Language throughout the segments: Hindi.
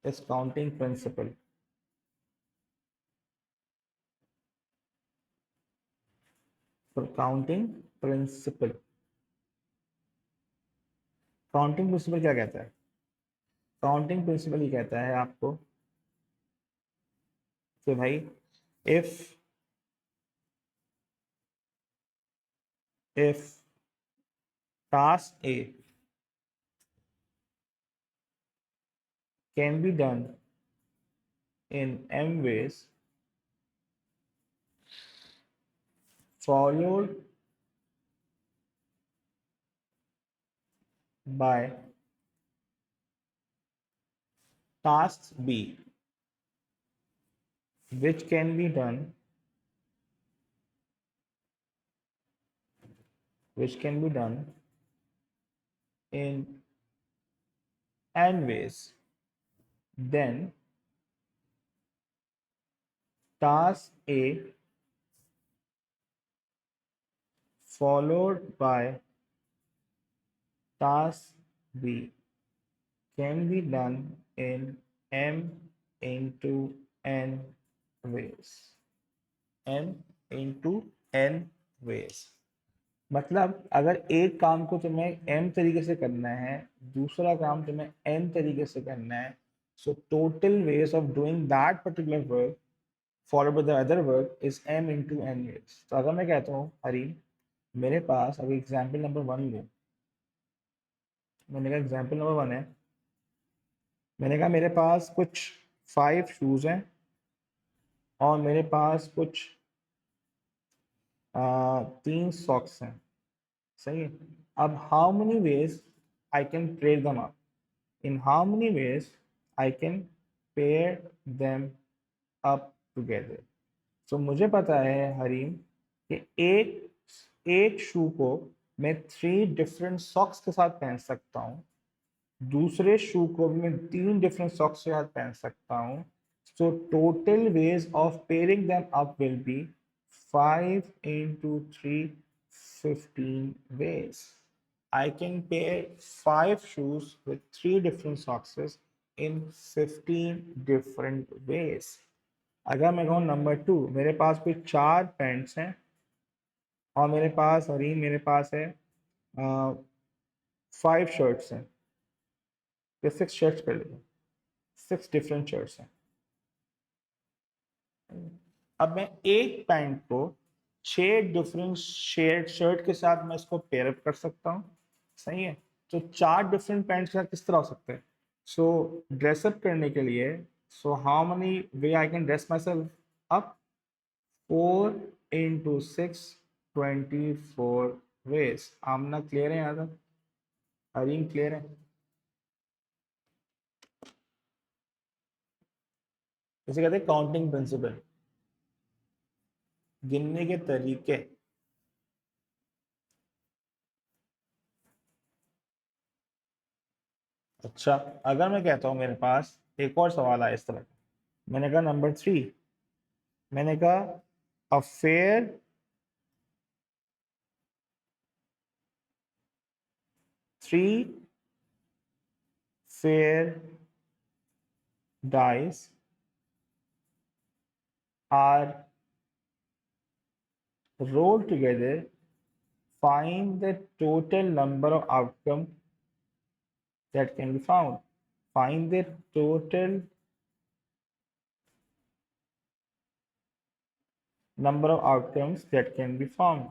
is counting principle. For counting principle, counting principle क्या कहता है? काउंटिंग प्रिंसिपल ये कहता है आपको कि भाई if task A can be done in m ways followed by task B, which can be done in n ways, then task A followed by task B can be done in m into n ways. m into n ways. मतलब अगर एक काम को तुम्हें m तरीके से करना है, दूसरा काम तुम्हें n तरीके से करना है, so total ways of doing that particular work followed by the other work is m into n ways. तो अगर मैं कहता हूँ हरी मेरे पास अभी एग्जाम्पल नंबर 1 लूँ, मैंने कहा एग्जाम्पल नंबर 1 है, मैंने कहा मेरे पास कुछ 5 शूज हैं और मेरे पास कुछ 3 सॉक्स हैं, सही है. अब how many ways I can pair them up, in how many ways I can pair them up together. So मुझे पता है हरीम कि एक शू को मैं 3 डिफरेंट सॉक्स के साथ पहन सकता हूँ, दूसरे शू को भी मैं 3 डिफरेंट सॉक्स के साथ पहन सकता हूँ. So total ways of pairing them up will be 5 into 3, 15 ways. I can pair 5 shoes with 3 different socks in 15 different ways. अगर मैं कहूँ नंबर 2, मेरे पास कोई 4 पैंट्स हैं और मेरे पास है 5 शर्ट्स हैं, या 6 शर्ट्स कर लीजिए, 6 डिफरेंट शर्ट्स हैं. अब मैं एक पैंट को 6 डिफरेंट शर्ट के साथ मैं इसको पेयर अप कर सकता हूँ, सही है. तो 4 डिफरेंट पैंट के साथ किस तरह हो सकते हैं? सो ड्रेसअप करने के लिए, so how many ways I can dress myself up? 4 into 6, 24 ways. Amna clear है यहाँ तक? हरीम क्लियर है? इसे कहते हैं काउंटिंग प्रिंसिपल, गिनने के तरीके. अच्छा, अगर मैं कहता हूँ मेरे पास एक और सवाल आया इस तरह का, मैंने कहा नंबर 3, मैंने कहा a fair three fair dice are rolled together, find the total number of outcomes that can be found. Find the total number of outcomes that can be found.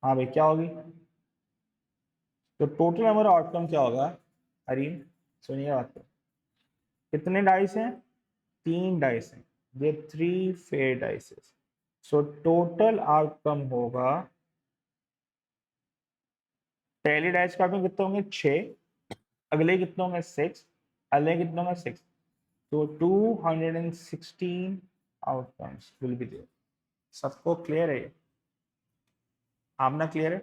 हाँ भाई क्या होगी? तो टोटल नंबर ऑफ आउटकम क्या होगा? हरीम सुनिए बात को. कितने डाइस हैं? 3 डाइस हैं. ये 3 fair dices. So total outcome होगा, पहले डाइस का आउटकम कितने होंगे? 6, अगले कितने होंगे? 6, अगले कितने होंगे? 6. तो 216 आउटकम्स विल बी देयर. सबको क्लियर है? आमना क्लियर है?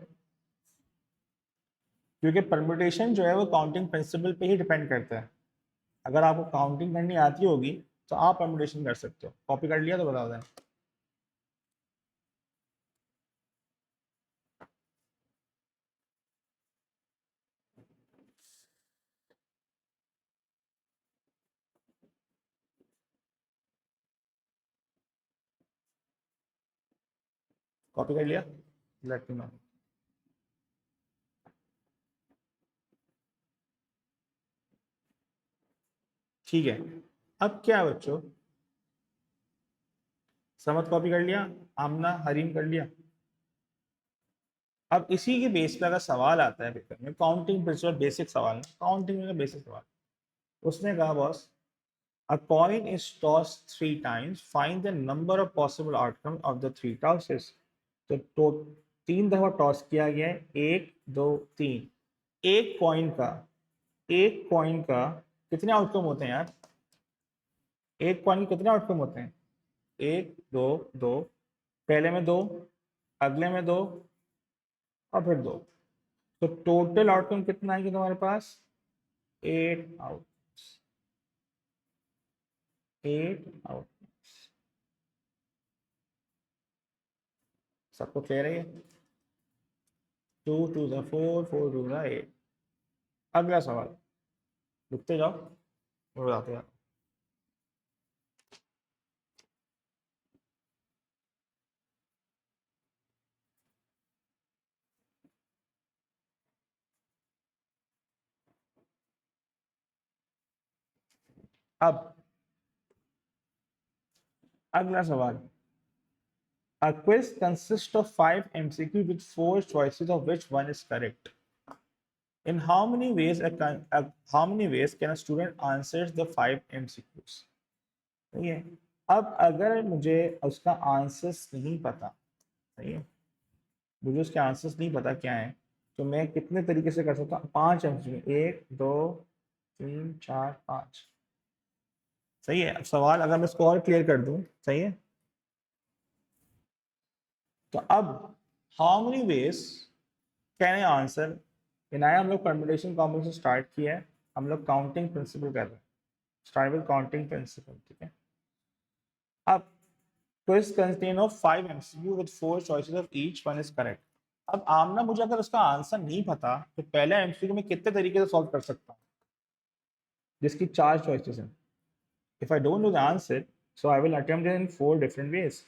क्योंकि परम्यूटेशन जो है वो काउंटिंग प्रिंसिपल पे ही डिपेंड करता है. अगर आपको काउंटिंग करनी आती होगी तो आप परम्यूटेशन कर सकते हो. कॉपी कर लिया तो बता दें. कॉपी कर लिया? Let me know. ठीक है, अब क्या है बच्चों, समझ कॉपी कर लिया, आमना हरीम कर लिया। अब इसी के बेस पे अगर सवाल आता है पेपर में, काउंटिंग प्रिंसिपल बेसिक सवाल, काउंटिंग में बेसिक सवाल, उसने कहा boss, a coin is tossed 3 times, find the number of possible outcomes of the 3 tosses। तो 3 दफा टॉस किया गया है, 1 2 3। एक कॉइन का एक कॉइन का कितने आउटकम होते हैं यार? एक कॉइन के कितने आउटकम होते हैं? 1 2 2, पहले में 2, अगले में 2, और फिर 2। तो टोटल आउटकम कितना है कि तुम्हारे पास? 8 आउट, 8 आउट। सबको क्लियर है? 2 2 4, 4 2 8। अगला सवाल, लिखते जाओ, मैं बताते जाओ। अब अगला सवाल, a quiz consists of 5 MCQ with 4 choices of which one is correct। In how many ways can a student answer the 5 MCQs? सही है। अब अगर मुझे उसका आंसर्स नहीं पता, सही है, मुझे उसके आंसर्स नहीं पता क्या है, तो मैं कितने तरीके से कर सकता हूँ? 5 MCQ, 1 2 3 4 5। सही है। अब सवाल अगर मैं इसको और क्लियर कर दूं, सही है, तो अब how many veg can I answer? Inaya हम लोग परम्यूटेशन कॉम्बिनेशन स्टार्ट किया है, हम लोग काउंटिंग प्रिंसिपल कर रहे हैं, स्टार्ट विद काउंटिंग प्रिंसिपल, ठीक है। अब quiz contain of 5 MCQ with 4 choices of each one is correct. अब आमना मुझे अगर उसका आंसर नहीं पता तो पहले MCQ में कितने तरीके से सॉल्व कर सकता हूँ जिसकी 4 चॉइसेस हैं? If I don't know the answer, so I will attempt it in 4 different ways.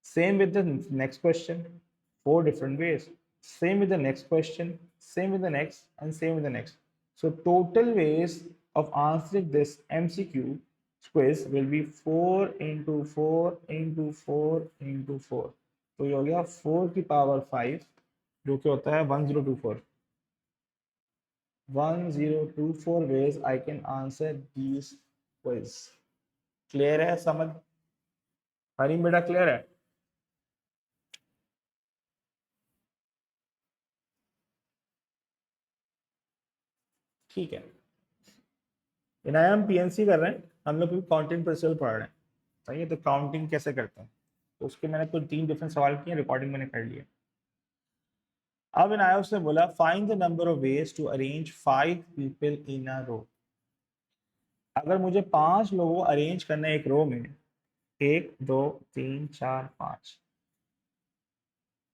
Same with the next question, 4 different ways. Same with the next question, same with the next, and same with the next. So total ways of answering this MCQ quiz will be 4 into 4 into 4 into 4। तो ये हो गया 4 की पावर 5, जो कि होता है 1024। 1024 ways I can answer these quiz। Clear है? समझ हरीम बेटा, क्लियर है? ठीक है, इनाया हम PNC कर रहे हैं, हम लोग काउंटिंग प्रिंसिपल पढ़ रहे हैं, सही है। तो काउंटिंग कैसे करते हैं, तो उसके मैंने कुछ 3 डिफरेंट सवाल किए, रिकॉर्डिंग मैंने कर लिया। अब इनाया उसने बोला find the number of ways to arrange 5 people in a row. अगर मुझे 5 लोगों को अरेंज करना है एक रो में, 1 2 3 4 5,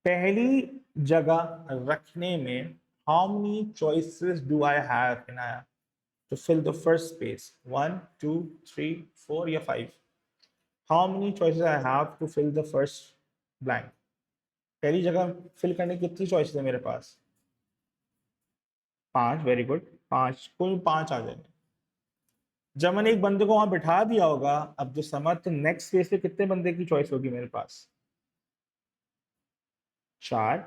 पहली जगह रखने में how many choices do I have Inaya to fill the first space? 1 2 3 4 या 5? How many choices I have to fill the first blank? पहली जगह फिल करने की कितनी चॉइसेस है मेरे पास? 5। वेरी गुड, 5, कोई 5 आ जाएंगे। जब मैंने एक बंदे को वहां बिठा दिया होगा, अब जो समझ, तो नेक्स्ट स्पेस पे कितने बंदे की चॉइस होगी मेरे पास? 4।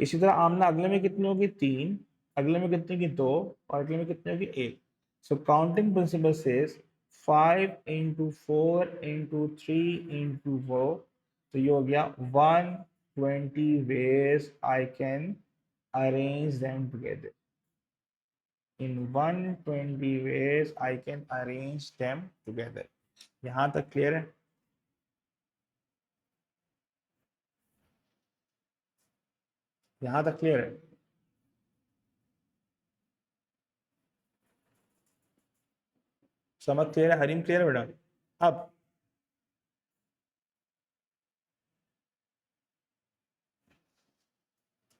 इसी तरह आमना अगले में कितनी होगी? 3, अगले में कितनी की? 2, और अगले में कितनी होगी? 1। सो counting principal says 5 into 4 into 3 into 4। तो ये हो गया 120 ways I can arrange them together। In 120 ways I can arrange them together। यहां तक क्लियर है? यहां तक क्लियर है? समझ क्लियर है? हरीम क्लियर है बेटा?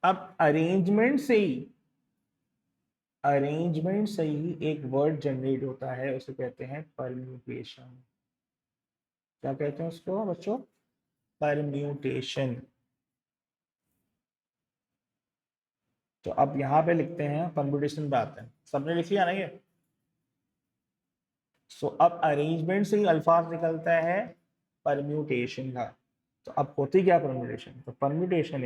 अब अरेंजमेंट से ही एक वर्ड जनरेट होता है, उसे कहते हैं परम्यूटेशन। क्या कहते हैं उसको बच्चों? परम्यूटेशन। तो अब यहाँ पे लिखते हैं, परम्यूटेशन पे आते हैं। सबने लिख लिया ना ये? सो अब अरेंजमेंट से ही अल्फाज निकलता है परम्यूटेशन का। तो अब होती क्या परम्यूटेशन? तो permutation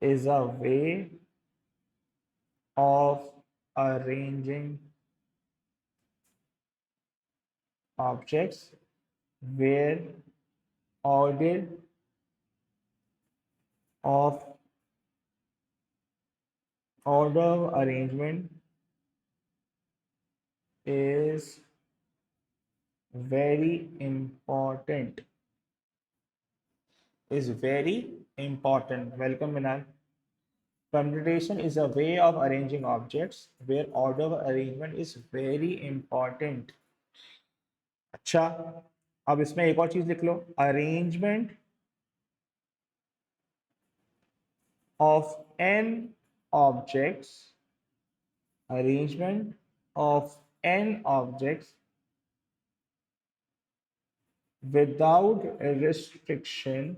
is a way of arranging objects where order of arrangement is very important. Welcome, Minal. Permutation is a way of arranging objects where order of arrangement is very important. अच्छा, अब इसमें एक और चीज लिख लो, arrangement of n objects, arrangement of n objects without restriction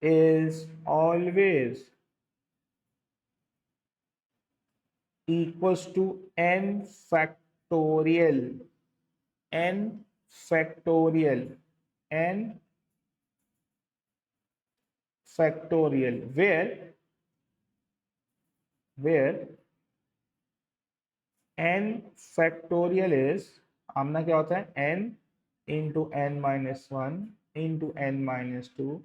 is always equals to n factorial, n factorial, n factorial, where n factorial is, आमना क्या होता है, n into n minus 1 into n minus 2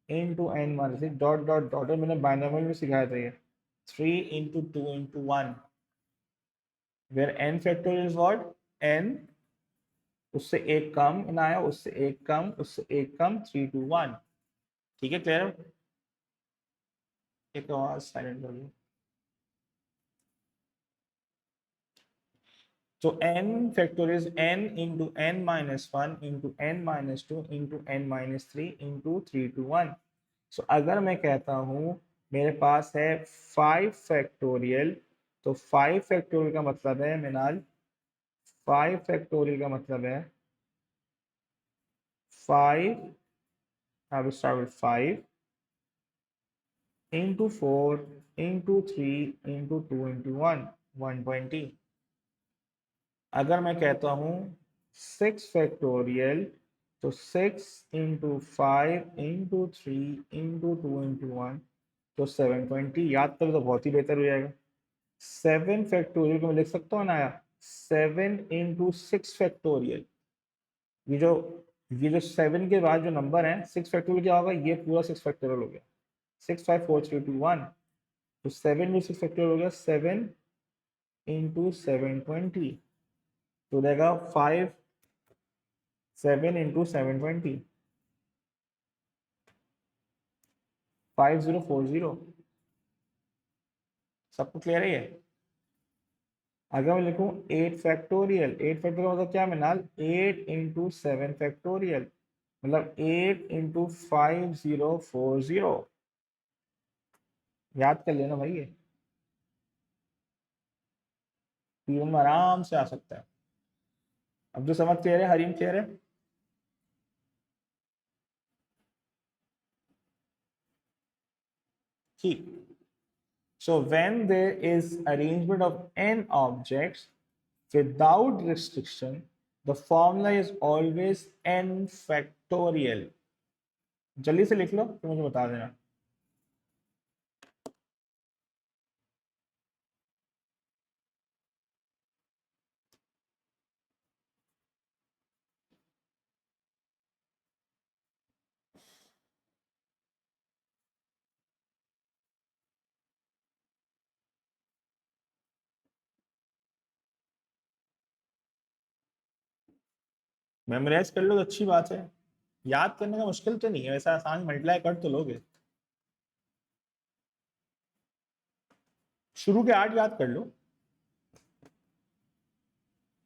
into n minus 3 dot dot dot, मैंने बाइनोमियल में सिखाया था ये, 3 into 2 into 1, where n factorial is what, n उससे एक कम ना आया, उससे एक कम, उससे एक कम, 3 to 1। ठीक है, क्लियर? एक आवाज साइलेंट हो गई। So n factorial is n into n minus 1 into n minus 2 into n minus 3 into 3 to 1। So अगर मैं कहता हूँ मेरे पास है 5 फैक्टोरियल, तो 5 फैक्टोरियल का मतलब है मिनाल, 5 फैक्टोरियल का मतलब है 5, I will start with 5 into 4 into 3 into 2 into 1, 120। अगर मैं कहता हूँ 6 फैक्टोरियल, तो 6 इंटू 5 इंटू 3 इंटू 2 इंटू 1, तो 720। याद करो तो बहुत ही बेहतर हो जाएगा। 7 फैक्टोरियल को मैं लिख सकता हूँ ना, 7 इंटू 6 फैक्टोरियल। ये जो 7 के बाद जो नंबर है 6 फैक्टोरियल क्या होगा, ये पूरा 6 फैक्टोरियल हो गया, 6 5 4 3 2 1। तो 7 इंटू 6 फैक्टोरियल हो गया 7 इंटू 720, तो देगा 5 7 इंटू 720, 5040। सबको क्लियर है ये? अगर मैं लिखूं 8 फैक्टोरियल, 8 फैक्टोरियल मतलब क्या मिनाल, 8 इंटू 7 फैक्टोरियल, मतलब 8 इंटू 5040। याद कर लेना भाई, ये पीवन में आराम से आ सकता है। अब जो समझ क्लियर है, हरीम क्लियर है? ठीक। So when there is arrangement of n objects without restriction, the formula is always n factorial। जल्दी से लिख लो तो मुझे बता देना। मेमोराइज कर लो तो अच्छी बात है, याद करने का मुश्किल तो नहीं है, वैसा आसान, मल्टीप्लाई कर तो लोगे। शुरू के 8 याद कर लो।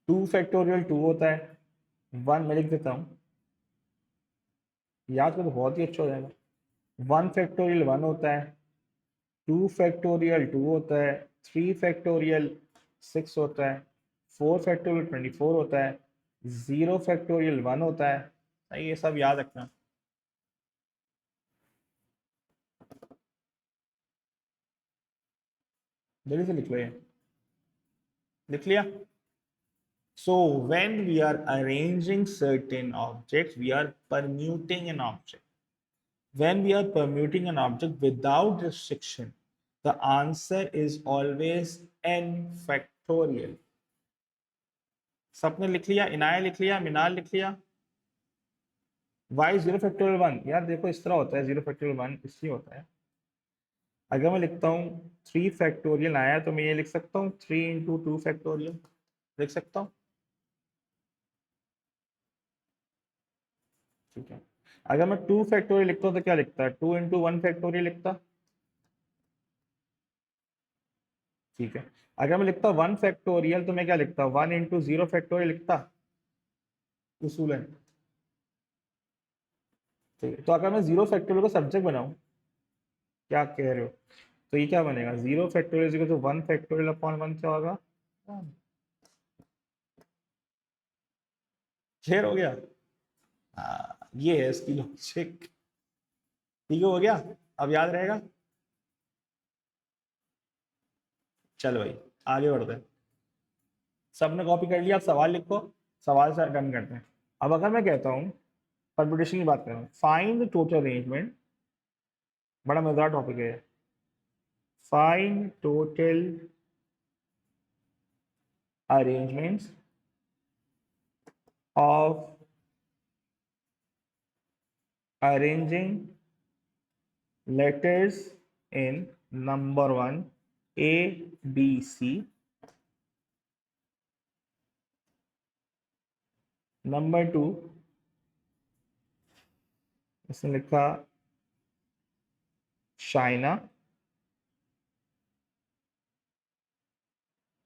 2 फैक्टोरियल 2 होता है, 1 मैं लिख देता हूँ, याद करो तो बहुत ही अच्छा हो जाएगा। 1 फैक्टोरियल 1 होता है, 2 फैक्टोरियल 2 होता है, 3 फैक्टोरियल 6 होता है, 4 फैक्टोरियल 24 होता है, 0 फैक्टोरियल 1 होता है। ये सब याद रखना। जल्दी से लिख लो, ये लिख लिया? So when we are arranging certain objects, we are permuting an object. When we are permuting an object without restriction, the answer is always n factorial. सबने लिख लिया? इनाया लिख लिया? मिनाल लिख लिया? y 0 फैक्टोरियल 1, यार देखो इस तरह होता है, 0 फैक्टोरियल 1 इसलिए होता है। अगर मैं लिखता हूँ 3 फैक्टोरियल आया तो मैं ये लिख सकता हूँ 3 इंटू 2 फैक्टोरियल, लिख सकता हूँ, ठीक है। अगर मैं 2 फैक्टोरियल लिखता हूँ तो क्या लिखता है, 2 इंटू 1 फैक्टोरियल लिखता, ठीक है। अगर मैं लिखता 1 फैक्टोरियल तो मैं क्या लिखता, 1 इंटू 0 फैक्टोरियल लिखता, उसूल है, ठीक है। तो अगर मैं 0 फैक्टोरियल को सब्जेक्ट बनाऊं, क्या कह रहे हो, तो ये क्या बनेगा, 0 फैक्टोरियल तो 1 फैक्टोरियल अपॉन 1 क्या होगा, क्लियर हो गया? ये है इसकी लॉजिक, ठीक हो गया, अब याद रहेगा। चलो भाई आगे बढ़ते हैं, सबने कॉपी कर लिया, अब सवाल लिखो, सवाल से डन करते हैं। अब अगर मैं कहता हूँ परम्यूटेशन की बात कर रहा हूँ, फाइंड द टोटल अरेंजमेंट, बड़ा मजेदार टॉपिक है, find total arrangements of arranging letters in number 1 A B C, number 2 इसने लिखा चाइना,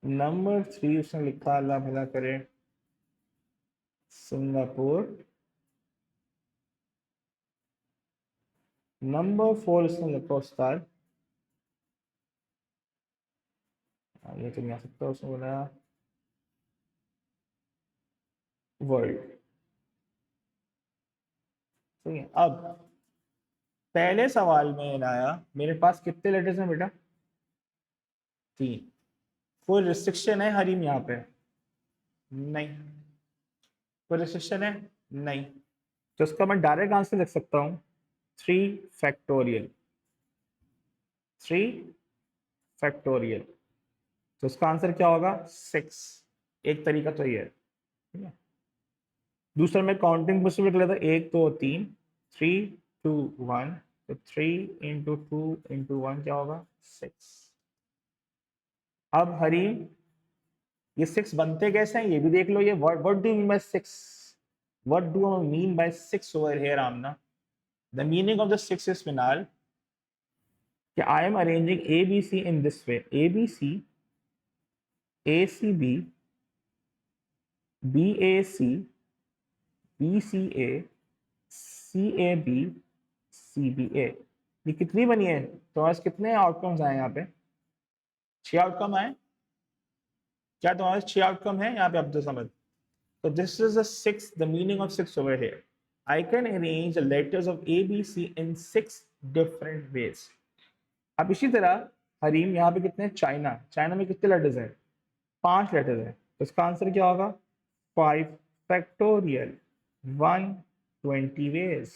नंबर 3 उसने लिखा अल्लाह भला करे सिंगापुर, नंबर 4 उसने लिखा उस्ताद, ये तो नहीं आ सकता, उसने बोला वर्ल्ड, ठीक है। अब पहले सवाल में आया मेरे पास कितने लेटर्स हैं बेटा, 3, कोई रिस्ट्रिक्शन है हरीम यहाँ पे, नहीं, कोई रिस्ट्रिक्शन है नहीं, तो इसका मैं डायरेक्ट आंसर लिख सकता हूँ 3 फैक्टोरियल, 3 फैक्टोरियल, तो इसका आंसर क्या होगा 6, एक तरीका तो ये है, ठीक है। दूसरा मैं काउंटिंग पॉसिबल कर लेता, 1 2 3, 3 2 1, तो 3 इंटू 2 इंटू 1 क्या होगा 6। अब हरीम ये 6 बनते कैसे हैं ये भी देख लो, ये what do you mean by 6, what do I mean by 6 over here Amna, the meaning of the 6 is final कि I am arranging A B C in this way, A B C, A C B, B A C, B C A, C A B, C B A, ये कितनी बनी है, तो आज कितने आउटकम्स आए यहाँ पे, 6 आउटकम आए, क्या तुम्हारे 6 आउटकम है यहाँ पे, अब तो समझ, so this is the meaning of 6 over here. I can arrange the letters of A, B, C in 6 different ways. अब इसी तरह हरीम यहाँ पे कितने, चाइना, चाइना में कितने लेटर्स हैं, 5 लेटर्स हैं, तो इसका आंसर क्या होगा 5 फैक्टोरियल 120 ways।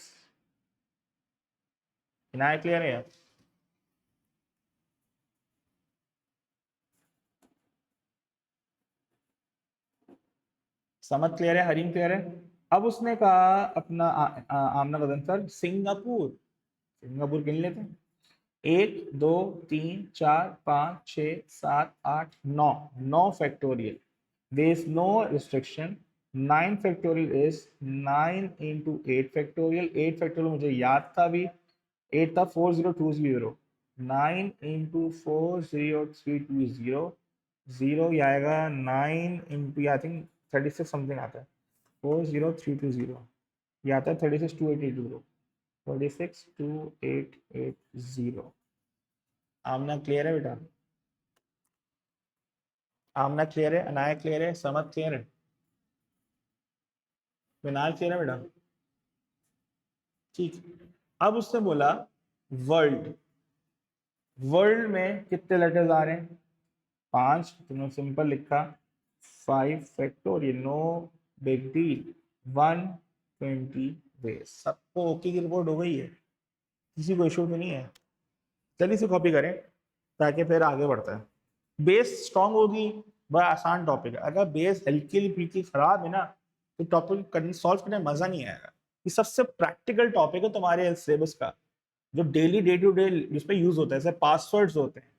इनाया क्लियर है? समझ क्लियर है, हरीम क्लियर है? अब उसने कहा अपना आमना वजन सर सिंगापुर, सिंगापुर गिन लेते हैं, 1 2 3 4 5 6 7 8 9, 9 factorial, there is no restriction, 9 factorial is 9 into 8 factorial, 8 factorial मुझे याद था अभी, 8 था 4020, 9 into 40320, 0 ये आएगा 9 into आई थिंक 36 समथिंग आता है, 40320 ये आता है 362880, 362880। आमना क्लियर है बेटा? आमना क्लियर है, अनाया क्लियर है, समझ क्लियर है, विनाल क्लियर है बेटा? ठीक। अब उसने बोला वर्ल्ड, वर्ल्ड में कितने लेटर्स आ रहे हैं, 5 तुमने सिंपल लिखा 5 factorial, no big deal, 120 ways. सबको ओके की रिपोर्ट हो गई है, किसी को इशू तो नहीं है। चलिए इसे कॉपी करें ताकि फिर आगे बढ़ता है। बेस स्ट्रांग होगी, बड़ा आसान टॉपिक है। अगर बेस हल्की बिल्कुल खराब है ना तो टॉपिक करने सॉल्व करने में मजा नहीं आएगा। ये सबसे प्रैक्टिकल टॉपिक है तुम्हारे सिलेबस का, जो डेली डे टू डे जिसपे यूज होता है। जैसे पासवर्ड्स होते हैं,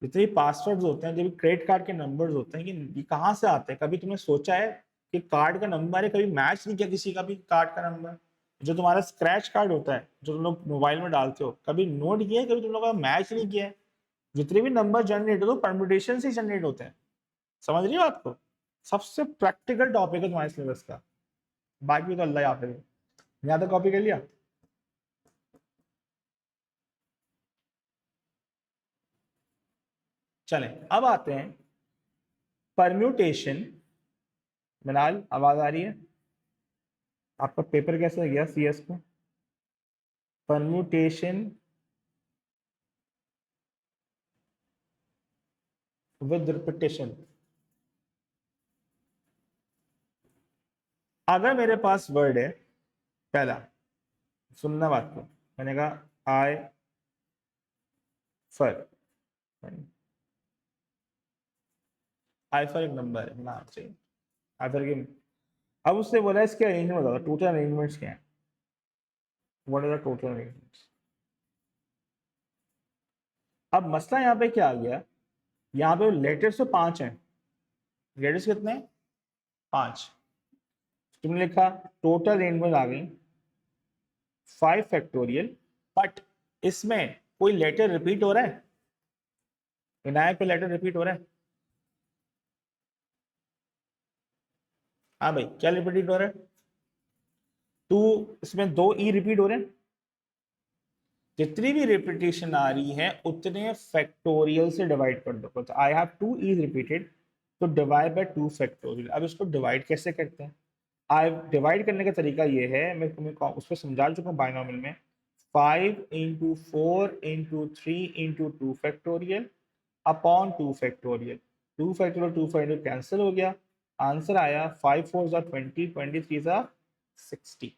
जितने भी पासवर्ड्स होते हैं, जो भी क्रेडिट कार्ड के नंबर्स होते हैं, ये कहाँ से आते हैं? कभी तुमने सोचा है कि कार्ड का नंबर है, कभी मैच नहीं किया किसी का भी कार्ड का नंबर? जो तुम्हारा स्क्रैच कार्ड होता है जो तुम लोग मोबाइल में डालते हो, कभी नोट किया है? कभी तुम लोग का मैच नहीं किया है? जितने भी नंबर जनरेट होते हैं परम्यूटेशन से जनरेट होते हैं। समझ रही हो बात को? सबसे प्रैक्टिकल टॉपिक है तुम्हारे सिलेबस का। बाकी तो अल्लाह याद है। यहाँ तक कॉपी कर लिया? चलें अब आते हैं परम्यूटेशन। मिनाल आवाज आ रही है? आपका पेपर कैसा गया सीएस का? Permutation with repetition. अगर मेरे पास वर्ड है पहला, सुनना बात को, मैंने कहा आई फर, आई फर एक नंबर है नाम से, आई फर की। अब उससे बोला इसके अरेंजमेंट बताओ, टोटल अरेंजमेंट्स क्या है? What are the total arrangements? अब मसला यहाँ पे क्या आ गया, यहाँ पे लेटर्स तो 5 हैं। लेटर्स कितने हैं? 5। तुमने लिखा टोटल अरेंजमेंट आ गई 5 फैक्टोरियल, बट इसमें कोई लेटर रिपीट हो रहा है? विनायक पे लेटर रिपीट हो रहा है? हाँ भाई, क्या रिपीट हो रहा है? टू, इसमें 2 ई रिपीट हो रहे हैं। जितनी भी रिपीटेशन आ रही है उतने फैक्टोरियल से डिवाइड कर दो। तो आई हैव 2 इज रिपीटेड, तो डिवाइड बाय 2 फैक्टोरियल। अब इसको डिवाइड कैसे करते हैं? आई डिवाइड करने का तरीका ये है, मैं तुम्हें उस पर समझा चुका हूँ बाइनोमियल में। 5 into 4 into 3 into 2 factorial upon 2 factorial. 2 factorial 2 factorial cancel हो गया, आंसर आया 5 4 20, 23 60।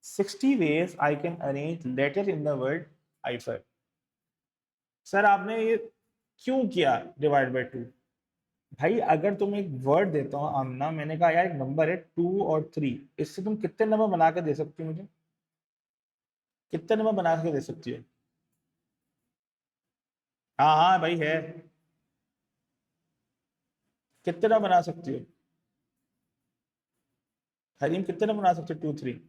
60 ways I can arrange letter in the word IFER। Sir आपने ये क्यों किया डिवाइड बाय 2? भाई अगर तुम एक वर्ड देता हूँ आमना, मैंने कहा यार एक नंबर है 2 और 3, इससे तुम कितने नंबर बना के दे सकती हो मुझे? कितने नंबर बना के दे सकती हो? हाँ हाँ भाई है। कितने नंबर बना सकती हो? हरीम कितने नंबर बना सकते हो? 2 3?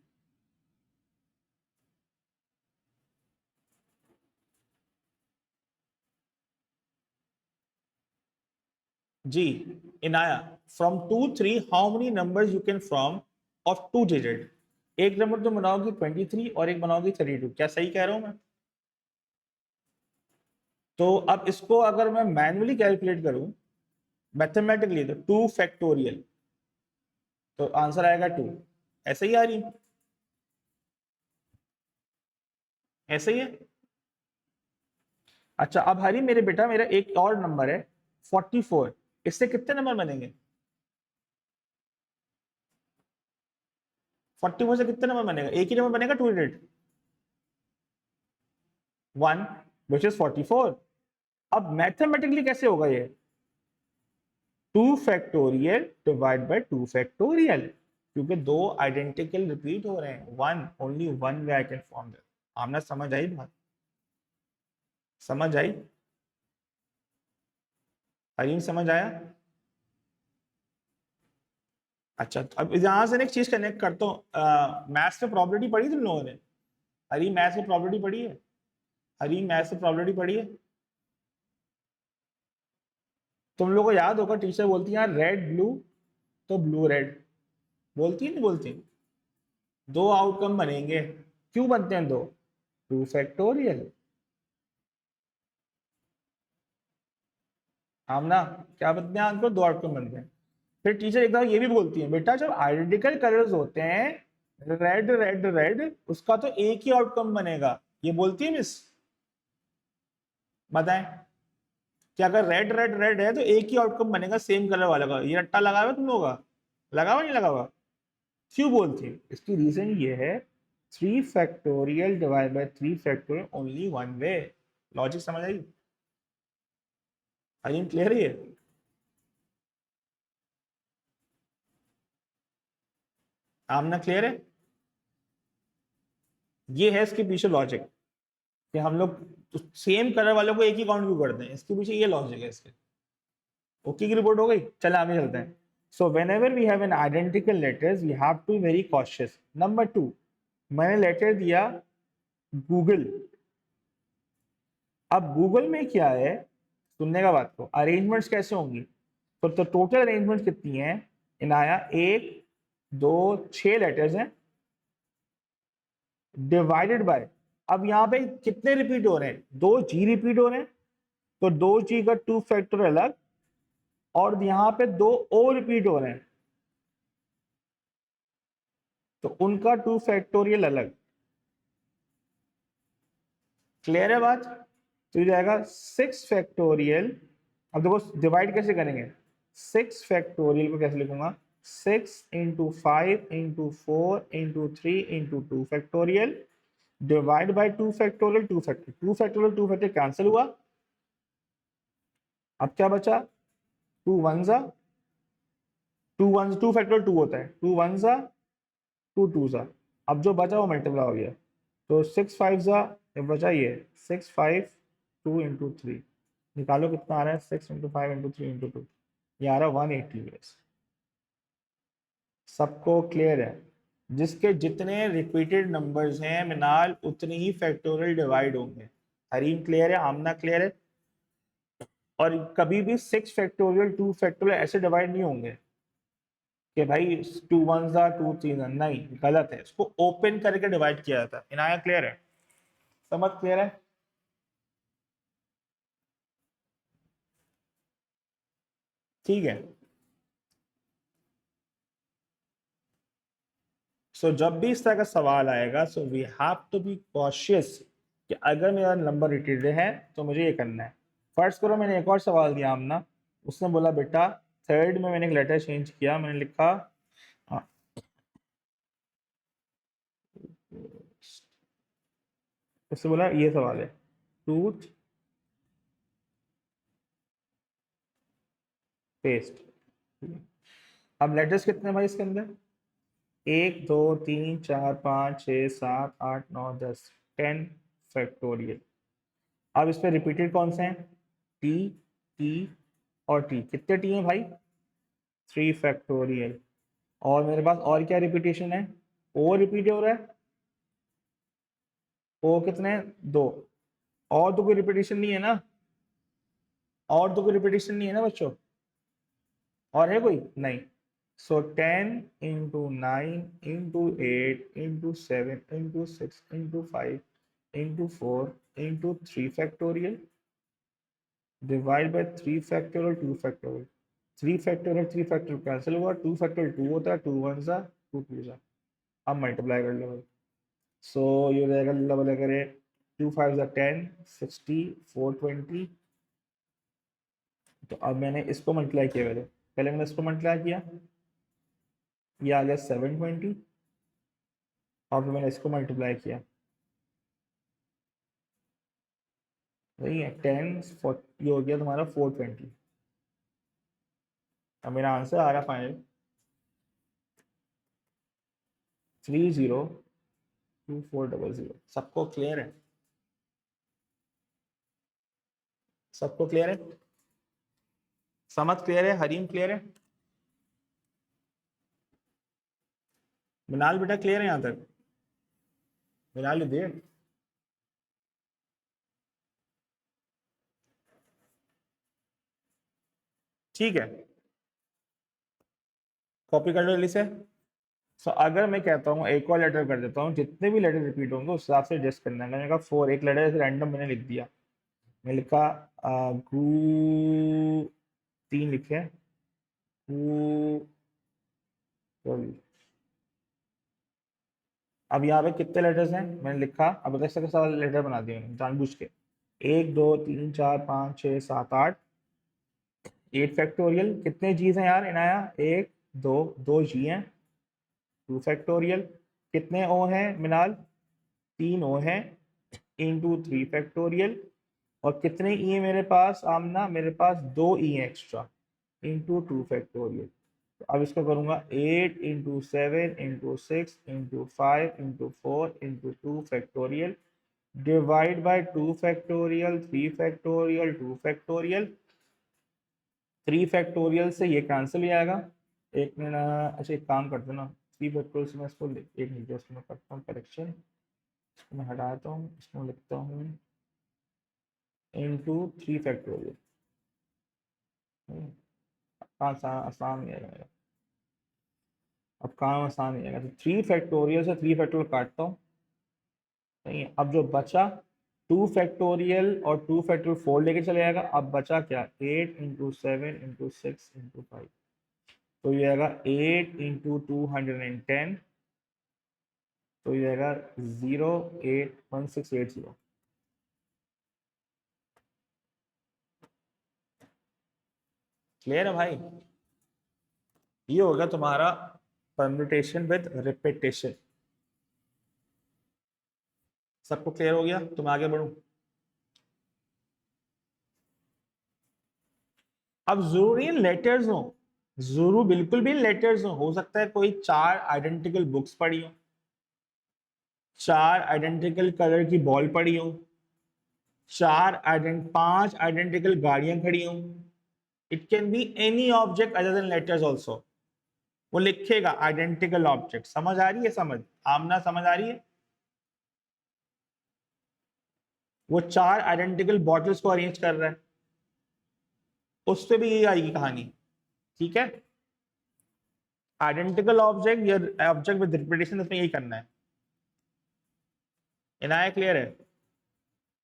जी Inaya, from 2 3 how many numbers you can from of 2 digit? एक नंबर तुम बनाओगी 23 और एक बनाओगी 32, क्या सही कह रहा हूं मैं? तो अब इसको अगर मैं मैन्युअली कैलकुलेट करूं मैथमेटिकली, तो 2 फैक्टोरियल, तो आंसर आएगा 2। ऐसे ही आ रही? ऐसे ही है? अच्छा अब हरी मेरे बेटा, मेरा एक और नंबर है 44, इससे कितने नंबर बनेंगे? 44 से कितने नंबर बनेगा? एक ही नंबर बनेगा 2 डिजिट, 1 विच इज 44। अब मैथमेटिकली कैसे होगा ये? 2 फैक्टोरियल डिवाइड बाय 2 फैक्टोरियल, क्योंकि दो आइडेंटिकल रिपीट हो रहे हैं। One, only one way I can form that. आपने समझ आई बात? समझ आई? हरीम समझ आया? अच्छा तो अब यहां से एक चीज कनेक्ट करता हूँ, मैथ्स में प्रॉपर्टी पढ़ी तुम लोगों ने? हरीम मैथ्स में प्रॉपर्टी पढ़ी है? हरीम मैथ्स में प्रॉपर्टी पढ़ी है? तुम लोग को याद होगा टीचर बोलती है यार रेड ब्लू, तो ब्लू रेड, बोलती है नहीं बोलती? दो आउटकम बनेंगे, क्यों बनते हैं दो? 2 फैक्टोरियल। हम ना, क्या बनते हैं आंसर? 2 आउटकम बनते हैं। फिर टीचर एक बार ये भी बोलती है बेटा जब आइडेंटिकल कलर्स होते हैं, रेड रेड रेड, उसका तो एक ही आउटकम बनेगा, ये बोलती है मिस। बताएं। कि अगर रेड रेड रेड है तो एक ही आउटकम बनेगा सेम कलर वाले का। ये रट्टा लगा हुआ है तुम लोगों का? लगा हुआ नहीं लगा हुआ? क्यों बोलते हैं? इसकी रीजन ये है, 3 factorial divide by 3 factorial only one way. Logic समझ आई? आई एम क्लियर है? आमना क्लियर है? ये है इसके पीछे लॉजिक कि हम लोग सेम कलर वालों को एक ही काउंट क्यों करते हैं, इसके पीछे ये लॉजिक है इसके। ओके की रिपोर्ट हो गई, चलो आगे चलते हैं। So whenever we have an identical letters we have to very cautious. Number 2, मैंने लेटर दिया गूगल। अब गूगल में क्या है, सुनने का बात को, अरेंजमेंट्स कैसे होंगी? तो टोटल अरेंजमेंट कितनी है? इनाया 1 2 6 लेटर्स हैं डिवाइडेड बाय, अब यहाँ पे कितने रिपीट हो रहे हैं? 2 G रिपीट हो रहे हैं, तो 2G का 2 फैक्टर अलग, और यहाँ पे 2 O रिपीट हो रहे हैं तो उनका 2 फैक्टोरियल अलग। क्लियर है बात? तो ये जाएगा 6 फैक्टोरियल। अब देखो डिवाइड कैसे करेंगे, 6 फैक्टोरियल को कैसे लिखूंगा, 6 × 5 × 4 × 3 × 2 factorial divide by 2 factorial 2 factorial cancel हुआ। अब क्या बचा, 2 1 ज़ा 2 1 2 फैक्टोरियल 2 होता है, 2 1 ज़ा 2 2 ज़ा, अब जो बचा वो मल्टीप्लाई हो गया, तो 6 5 ज़ा बचा ये 6 5 2 × 3, निकालो कितना आ रहा है, 6 × 5 × 3 × 2, ये आ रहा है 180। सबको क्लियर है? जिसके जितने रिपीटेड नंबर्स हैं मिनाल उतने ही फैक्टोरियल डिवाइड होंगे। हरीम क्लियर है? आमना क्लियर है? और कभी भी 6 फैक्टोरियल 2 फैक्टोरियल ऐसे डिवाइड नहीं होंगे कि भाई 2 1 ज़ा 2 3 ज़ा, नहीं, गलत है, इसको ओपन करके डिवाइड किया जाता है। इनाया क्लियर है? समझ क्लियर है? ठीक है। सो जब भी इस तरह का सवाल आएगा, so we have to be cautious कि अगर मेरा नंबर रिपीटेड है तो मुझे ये करना है। फर्स्ट करो मैंने एक और सवाल दिया आमना, उसने बोला बेटा थर्ड में मैंने एक लेटर चेंज किया, मैंने लिखा उससे बोला ये सवाल है, टूथ पेस्ट। अब लेटर्स कितने हैं भाई इसके अंदर, 1 2 3 4 5 6 7 8 9 10, 10 फैक्टोरियल। अब इस पे रिपीटेड कौन से हैं, टी, टी और टी। कितने टी हैं भाई, 3 फैक्टोरियल। और मेरे पास और क्या रिपीटेशन है, ओ रिपीट हो रहा है, ओ कितने हैं, 2। और तो कोई रिपीटेशन नहीं है ना, और तो कोई रिपीटेशन नहीं है ना बच्चों, और है कोई? नहीं। सो 10 × 9 × 8 × 7 × 5 × 4 × 3 divide by 3 factorial 2 factorial. 3 factorial cancel हुआ, 2 फैक्टोरियल 2 होता है, 2 1 ज़ा 2 2 ज़ा। अब मल्टीप्लाई कर लो भाई, सो ये हो जाएगा, डबल करे 2 5 ज़ा 10, 60 420। तो अब मैंने इसको मल्टीप्लाई किया, पहले पहले मैंने इसको मल्टीप्लाई किया, ये आ गया 720, और फिर मैंने इसको मल्टीप्लाई किया, वही है 10 ये हो गया तुम्हारा 420। अब मेरा आंसर आ रहा फाइनल 302400। सबको क्लियर है? सबको क्लियर है? समझ क्लियर है? हरीम क्लियर है? मिनाल बेटा क्लियर है यहाँ तक? मिनाल दे, ठीक है, कॉपी कर लो जल्दी से। सो अगर मैं कहता हूँ एक और लेटर कर देता हूँ, जितने भी लेटर रिपीट होंगे उस हिसाब से एडजस्ट करना है। मैंने कहा 4, एक लेटर ऐसे रैंडम मैंने लिख दिया, मैंने लिखा गू, 3 लिखे गू। अब यहाँ पे कितने लेटर्स हैं, मैंने लिखा, अब कैसे कैसे लेटर बना दिए मैंने जानबूझ के, 1 2 3 4 5 6 7 8, 8 फैक्टोरियल, कितने जीज हैं यार इनाया, एक दो, दो जी हैं, 2 फैक्टोरियल, कितने ओ हैं मिनाल, 3 ओ हैं, इंटू 3 फैक्टोरियल, और कितने ई है मेरे पास आमना, मेरे पास 2 ई है एक्स्ट्रा, इंटू 2 फैक्टोरियल। तो अब इसको करूंगा 8 into 7 into 6 into 5 into 4 into 2 factorial, divide by 2 factorial, 3 factorial, 2 factorial, 3 factorial से ये कैंसिल हो जाएगा। एक मिनट, अच्छा एक काम करते ना, 3 फैक्टोरियल से मैं इसको एक मिनट जस्ट मैं करता हूँ करेक्शन, इसको मैं हटाता हूँ, इसको लिखता हूँ इंटू 3 फैक्टोरियल, आसान आसान ही आएगा, अब काम आसान ही आएगा। तो 3 फैक्टोरियल से 3 फैक्टोरियल काटता हूँ, सही है। अब जो बचा 2 फैक्टोरियल और 2 फैक्टोरियल 4 लेके चले जाएगा, अब बचा क्या, 8 इंटू 7 इंटू 6 इंटू 5, तो ये आएगा 8 इंटू 210, तो ये आएगा 081680। क्लियर है भाई, ये होगा तुम्हारा परम्यूटेशन विद रिपीटेशन। सबको क्लियर हो गया, तो मैं आगे बढ़ूं। अब जरूरी लेटर्स हो, जरूर बिल्कुल भी लेटर्स हो सकता है कोई 4 आइडेंटिकल बुक्स पढ़ी हो, 4 आइडेंटिकल कलर की बॉल पड़ी हो, 5 आइडेंटिकल गाड़ियां खड़ी हो, it can be any object other than letters also. वो लिखेगा आइडेंटिकल ऑब्जेक्ट, समझ आ रही है, समझ आमना समझ आ रही है। वो 4 आइडेंटिकल बॉटल्स को अरेंज कर रहा है, उस पर भी यही आएगी कहानी, ठीक है। आइडेंटिकल ऑब्जेक्ट या ऑब्जेक्ट विद रिपीटेशन, उसमें यही करना है। इनाया क्लियर है।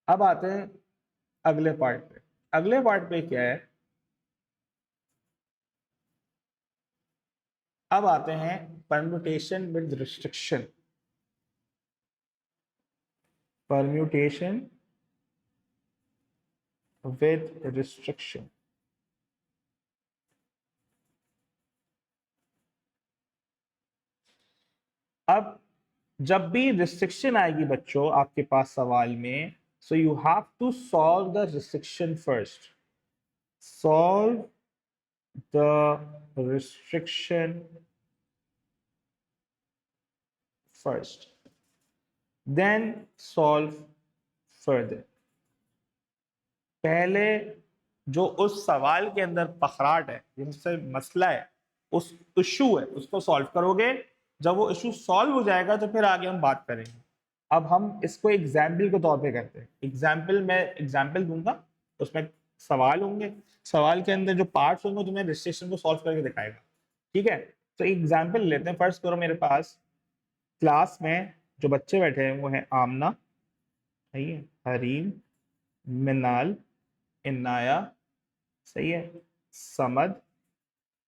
अब आते हैं अगले पार्ट पे। अगले पार्ट पे क्या है, अब आते हैं permutation with restriction. Permutation with restriction. अब जब भी रिस्ट्रिक्शन आएगी बच्चों आपके पास सवाल में, so you have to solve the restriction first. Solve the restriction first, then solve further. पहले जो उस सवाल के अंदर पखराट है, जिससे मसला है, उस इशू है, उसको सॉल्व करोगे। जब वो इशू सॉल्व हो जाएगा तो फिर आगे हम बात करेंगे। अब हम इसको एग्जाम्पल के तौर पे करते हैं। एग्जाम्पल, मैं एग्जाम्पल दूंगा, उसमें सवाल होंगे, सवाल के अंदर जो पार्ट्स होंगे तुम्हें रिस्ट्रिक्शन को सॉल्व करके दिखाएगा, ठीक है। तो एग्जाम्पल लेते हैं। फर्स्ट करो, मेरे पास क्लास में जो बच्चे बैठे हैं वो है आमना, सही है, हरीम, मिनाल, इनाया, सही है, समद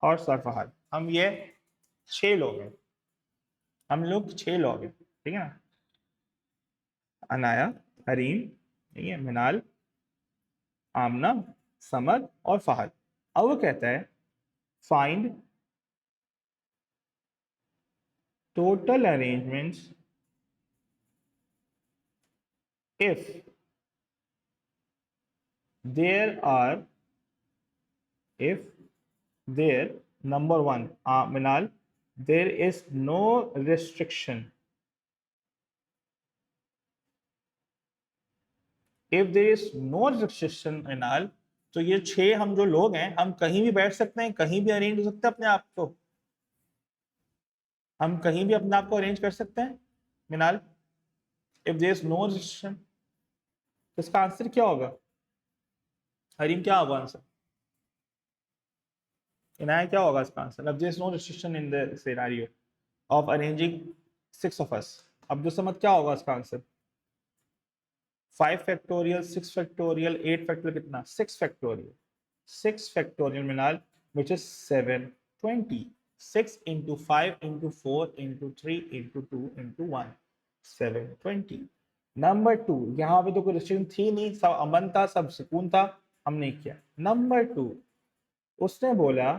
और सरफहद। हम ये 6 लोग हैं, हम लोग 6 लोग हैं, ठीक है ना। अनाया, हरीम, ठीक है, मिनाल, आमना, समद और फहद। अब वो कहता है find total arrangements if there are, if there, number 1, Minal, there is no restriction. If there is no restriction Minal, तो ये 6 हम जो लोग हैं, हम कहीं भी बैठ सकते हैं, कहीं भी अरेंज हो सकते हैं अपने आप को, हम कहीं भी अपने आप को अरेंज कर सकते हैं Minal. If there is no restriction, तो इसका आंसर क्या होगा हरीम, क्या होगा आंसर, इनाया क्या होगा इसका आंसर। अब there is no restriction in the scenario of arranging 6 of us. अब जो समझ क्या होगा इसका आंसर, 5 फैक्टोरियल, 6 फैक्टोरियल, 8 फैक्टोरियल, कितना, 6 factorial. 6 factorial Minal which is 720, 6 into 5 into 4 into 3 into 2 into 1, 720। Number 2, यहाँ पे तो कोई रिस्ट्रिक्शन थी नहीं, सब अमन था, सब सुकून था, हमने किया। नंबर 2, उसने बोला,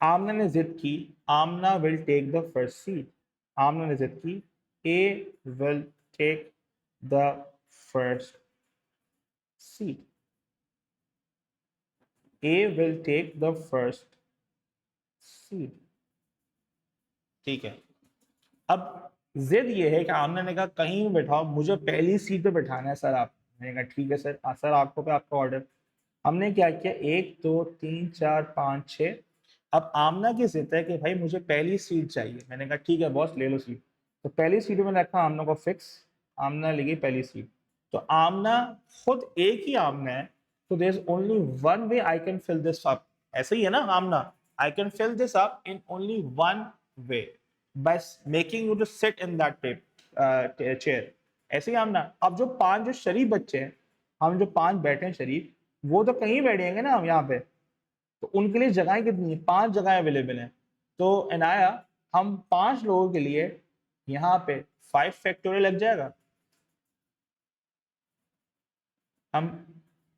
आमना ने जिद की, Amna will take the first seat. Amna ने जिद की, A will take the first seat. A will take the first seat. ठीक है, अब जिद ये है कि आमना ने कहा कहीं भी बैठाओ, मुझे पहली सीट पे बैठाना है सर आप। मैंने कहा ठीक है सर, सर आपको पे आपका ऑर्डर। हमने क्या किया, 1 2 3 4 5 6। अब आमना की जिद है कि भाई मुझे पहली सीट चाहिए। मैंने कहा ठीक है बॉस, ले लो सीट। तो पहली सीट में रखा आमना को फिक्स, आमना लेगी पहली सीट। तो आमना खुद एक ही आमना है, तो there is only one way I can fill this up. ऐसे ही है ना Amna, I can fill this up in only one way, by making you to sit in that chair. ऐसे ही आमना। अब जो 5 जो शरीफ बच्चे हैं, हम जो 5 बैठे हैं शरीफ, वो तो कहीं बैठेंगे ना हम यहाँ पे, तो उनके लिए जगहें कितनी है, 5 जगह अवेलेबल हैं। तो एनाया, हम 5 लोगों के लिए यहाँ पे 5 फैक्टोरियल लग जाएगा। हम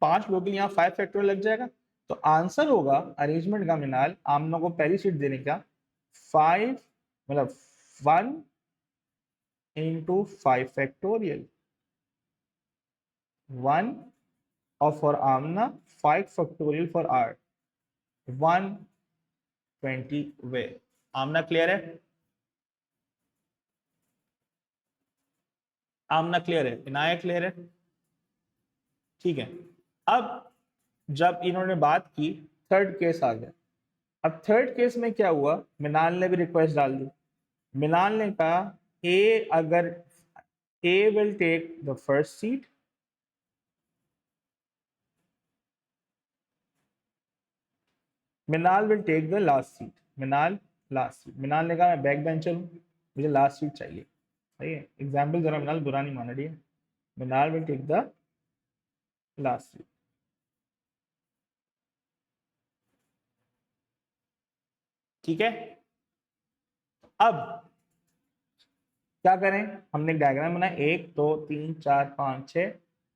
5 लोगों के लिए यहाँ 5 फैक्टोरियल लग जाएगा। तो आंसर होगा अरेंजमेंट का मिनाल, आमना को पहली सीट देने का 5, मतलब 1 into 5 factorial, 1 of for Amna, 5 factorial for R, 120 way. Amna clear है? आमना क्लियर है? इनाया क्लियर है? ठीक है। अब जब इन्होंने बात की, थर्ड केस आ गया। अब थर्ड केस में क्या हुआ, मिनाल ने भी रिक्वेस्ट डाल दी। मिनाल ने कहा ए, अगर A will take the first seat, Minal will take the last seat. Minal last seat. Minal ने कहा मैं बैक बेंचर हूँ, मुझे लास्ट सीट चाहिए। सही है, एग्जाम्पल जरा मिनाल बुरा नहीं माना, ठीक है। Minal will take the last seat. ठीक है। अब क्या करें, हमने एक डायग्राम बनाया, 1 2 3 4 5 6।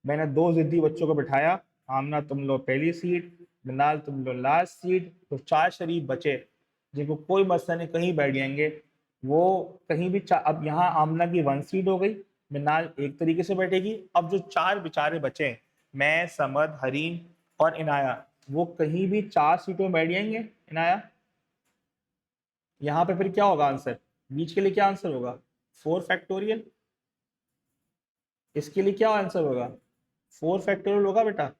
मैंने 2 जिद्दी बच्चों को बिठाया, आमना तुम लो पहली सीट, मिनाल तुम लो लास्ट सीट। तो 4 शरीफ बचे जिनको कोई मसला नहीं, कहीं बैठ जाएंगे वो, कहीं भी। अब यहाँ आमना की 1 सीट हो गई, मिनाल एक तरीके से बैठेगी। अब जो 4 बेचारे बचे, मैं, समद, हरीम और इनाया, वो कहीं भी 4 सीटों में बैठ जाएंगे। इनाया, यहाँ पे फिर क्या होगा आंसर, बीच के लिए क्या आंसर होगा, 4 फैक्टोरियल। इसके लिए क्या आंसर होगा, 4 फैक्टोरियल होगा बेटा।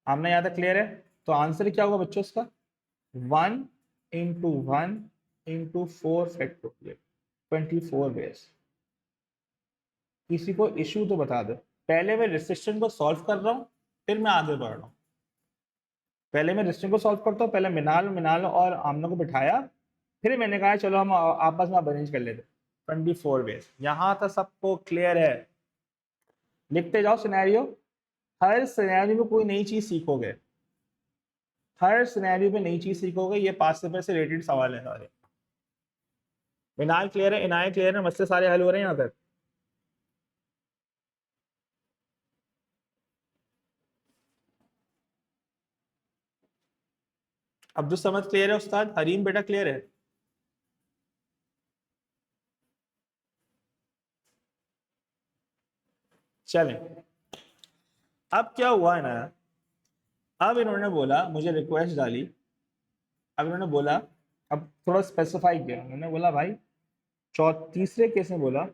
आमना यहाँ तक क्लियर है? तो आंसर क्या होगा बच्चों इसका, 1 into 1 into 4 फैक्टोरियल, 24 वेज। किसी को इशू तो बता दो। पहले मैं रिस्ट्रिक्शन को सॉल्व कर रहा हूँ, फिर मैं आगे बढ़ रहा हूँ। पहले मैं रिस्ट्रिक्शन को सॉल्व करता हूँ, पहले मिनाल मिनाल और आमना को बिठाया, फिर मैंने कहा चलो हम आपस में अरेंज कर लेते। 24 वेज। यहाँ तक सबको क्लियर है? लिखते जाओ सिनेरियो। हर सिनेरियो में कोई नई चीज सीखोगे, हर सिनेरियो में नई चीज सीखोगे। ये पास पेपर से रिलेटेड सवाल है सारे। मिनाल क्लियर है? इनायत क्लियर है? मसले सारे हल हो रहे हैं यहाँ तक? अब्दुल समद क्लियर है? उस्ताद हरीम बेटा क्लियर है? चलें, अब क्या हुआ है ना, अब इन्होंने बोला, मुझे रिक्वेस्ट डाली। अब इन्होंने बोला, अब थोड़ा स्पेसिफाई किया उन्होंने, बोला भाई तीसरे केस में बोला,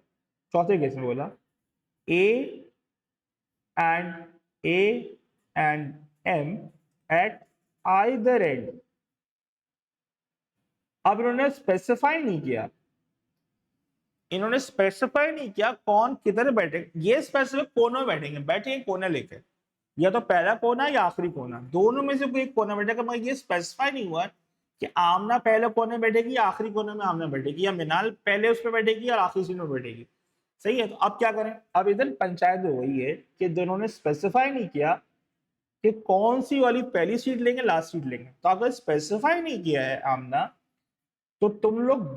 चौथे केस में बोला, A and A and M at either end. अब इन्होंने स्पेसिफाई नहीं किया, इन्होंने स्पेसिफाई नहीं किया कौन किधर बैठे। ये स्पेसिफिक कोने में बैठेंगे, बैठेंगे कोने लेके, या तो पहला कोना या आखिरी कोना, दोनों में से कोई एक कोना बैठेगा। मगर ये स्पेसिफाई नहीं हुआ कि आमना पहले कोने में बैठेगी या आखिरी कोने में आमना बैठेगी, या मिनाल पहले उस पर बैठेगी और आखिरी सीट में बैठेगी। सही है। तो अब क्या करें, अब इधर पंचायत हो गई है कि दोनों ने स्पेसिफाई नहीं किया कि कौन सी वाली पहली सीट लेंगे लास्ट सीट लेंगे। तो अगर स्पेसिफाई नहीं किया है आमना, तो तुम लोग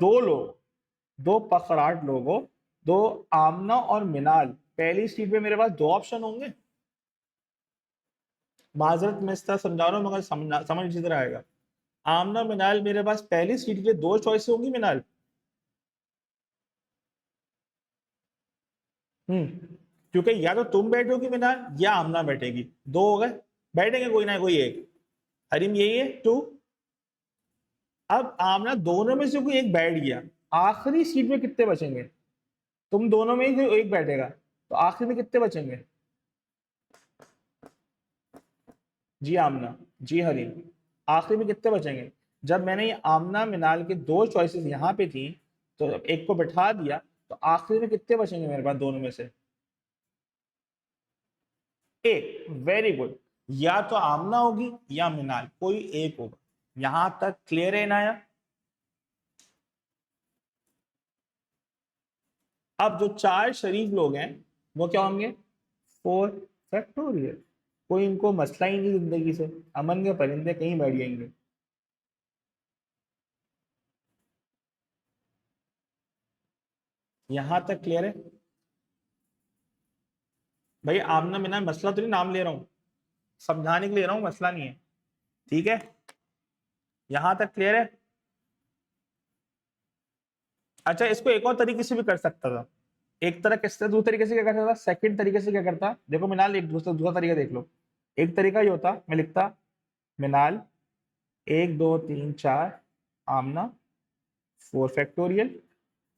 दो पखराट लोग हो, दो आमना और मिनाल, पहली सीट पे मेरे पास 2 ऑप्शन होंगे। माजरत मैं इस तरह समझा रहा हूँ मगर समझ इसी तरह आएगा। आमना मिनाल, मेरे पास पहली सीट के लिए दो चॉइस होंगी मिनाल। क्योंकि या तो तुम बैठोगी मिनाल या आमना बैठेगी, दो हो गए, बैठेंगे कोई ना कोई एक। हरीम यही है टू। अब आमना दोनों में से कोई एक बैठ गया, आखिरी सीट में कितने बचेंगे? तुम दोनों में ही कोई एक बैठेगा, तो आखिरी में कितने बचेंगे? जी आमना, जी हरीम, आखिरी में कितने बचेंगे? जब मैंने ये आमना मिनाल के दो चॉइसेस यहाँ पे थी, तो एक को बैठा दिया, तो आखिरी में कितने बचेंगे मेरे पास दोनों में से? एक। Very good. या तो आमना होगी या मिनाल, कोई एक होगा। यहां तक क्लियर है इनाया? अब जो चार शरीफ लोग हैं वो क्या होंगे? Four factorial. कोई इनको मसला ही नहीं जिंदगी से, अमन के परिंदे कहीं बैठ जाएंगे। यहां तक क्लियर है? भाई आमना मिनाल मसला तो नहीं, नाम ले रहा हूं, समझाने के लिए ले रहा हूं, मसला नहीं है। ठीक है, यहां तक क्लियर है? अच्छा, इसको एक और तरीके से भी कर सकता था। एक तरह किस दूसरे तरीके से क्या करता था, सेकंड तरीके से क्या करता, देखो मिनाल, एक दूसरा दूसरा तरीका देख लो। एक तरीका ये होता, मैं लिखता मिनाल एक दो तीन चार, आमना फोर फैक्टोरियल,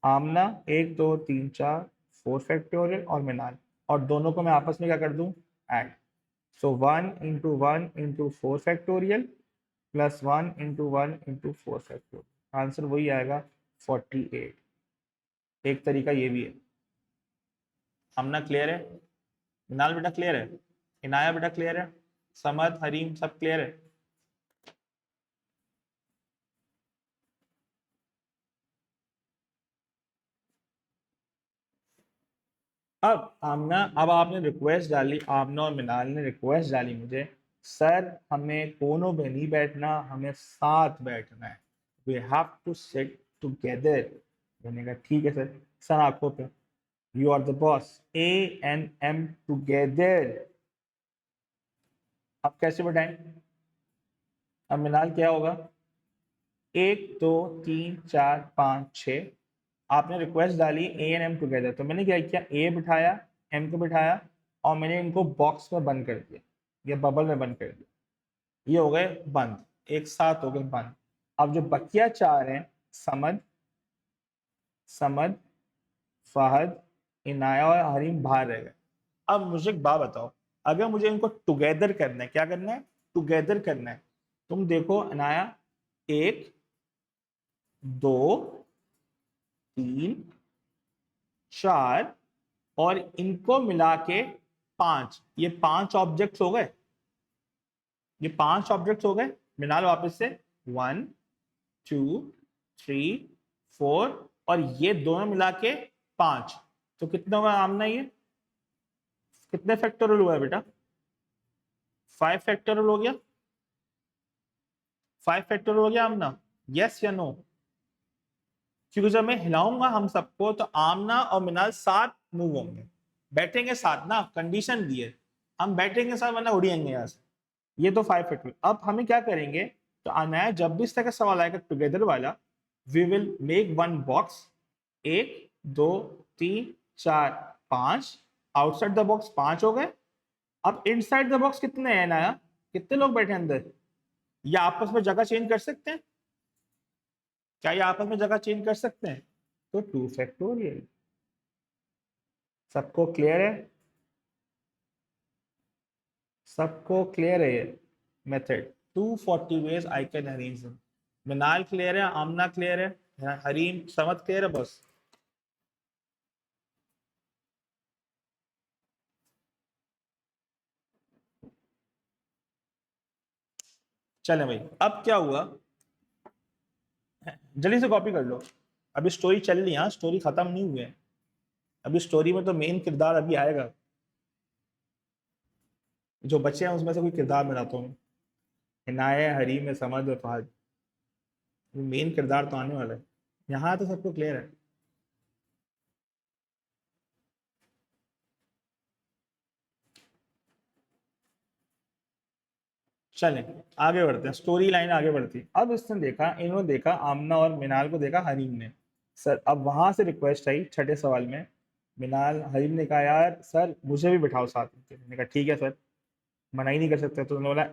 आमना एक दो तीन चार, फोर फैक्टोरियल, और मिनाल, और दोनों को मैं आपस में क्या कर दूं, ऐड। सो 1 into 1 into 4 factorial plus 1 into 1 into 4 factorial, answer वही आएगा 48। एक तरीका ये भी है। आमना क्लियर है? मिनाल बेटा क्लियर है? इनाया बेटा क्लियर है? समद, हरीम, सब क्लियर है? अब आपने रिक्वेस्ट डाली, आमना और मिनाल ने रिक्वेस्ट डाली मुझे, सर हमें कोनों पे नहीं बैठना, हमें साथ बैठना है, we have to sit together. मैंने कहा ठीक है सर, सर आंखों पे, you are the boss, A and M together. अब कैसे बैठाएं? अब मिनाल क्या होगा, एक दो तीन चार पाँच छ, आपने रिक्वेस्ट डाली A and M टुगेदर, तो मैंने क्या किया, ए बिठाया, एम को बिठाया, और मैंने इनको बॉक्स में बंद कर दिया, या बबल में बंद कर दिया, ये हो गए बंद, एक साथ हो गए बंद। अब जो बकिया चार हैं, समद, समद, फहद, इनाया और हरीम बाहर रह गए। अब मुझे एक बात बताओ, अगर मुझे इनको टुगेदर करना है, क्या करना है, टुगेदर करना है, तुम देखो इनाया, एक दो तीन चार, और इनको मिला के पांच, ये पांच ऑब्जेक्ट्स हो गए, ये पांच ऑब्जेक्ट्स हो गए। मिला लो वापस से, 1 2 3 4, और ये दोनों मिला के पांच, तो कितना होगा आमना, ये कितने फैक्टोरियल हुआ है बेटा? 5 फैक्टोरियल हो गया, 5 फैक्टोरियल हो गया आमना, यस या नो? क्योंकि जब मैं हिलाऊंगा हम सबको, तो आमना और मिनाल साथ मूव होंगे, बैठेंगे साथ ना, कंडीशन दी है, हम बैठेंगे साथ वरना उड़ेंगे यहाँ से। ये तो 5 फैक्टोरियल। अब हमें क्या करेंगे, तो अनाया जब भी इस तरह का सवाल आएगा टुगेदर वाला, we will make one box, एक दो तीन चार पांच, आउटसाइड द बॉक्स पांच हो गए। अब इनसाइड द बॉक्स कितने हैं अनाया, कितने लोग बैठे हैं अंदर? या आपस में जगह चेंज कर सकते हैं? क्या ये आपस में जगह चेंज कर सकते हैं? तो 2 फैक्टोरियल। सबको क्लियर है? सबको क्लियर है ये method? 240 ways I can arrange them। Minal clear है, आमना क्लियर है, हरीम समझ क्लियर है बस? चले भाई, अब क्या हुआ, जल्दी से कॉपी कर लो। अभी स्टोरी चल रही है, हाँ, स्टोरी खत्म नहीं हुई है, अभी स्टोरी में तो मेन किरदार अभी आएगा, जो बचे हैं उसमें से कोई किरदार बनाता हूँ। इनाया, हरीम है, समझ और फहद, मेन किरदार तो आने वाला है। यहाँ तो सबको क्लियर है। चलें आगे बढ़ते हैं, स्टोरी लाइन आगे बढ़ती है। अब इसने देखा, इन्होंने देखा, आमना और मिनाल को देखा हरीम ने। सर अब वहां से रिक्वेस्ट आई छठे सवाल में, मिनाल हरीम ने कहा यार सर मुझे भी बिठाओ साथ में। मैंने कहा ठीक है सर, मना ही नहीं कर सकते। तो उन्होंने बोला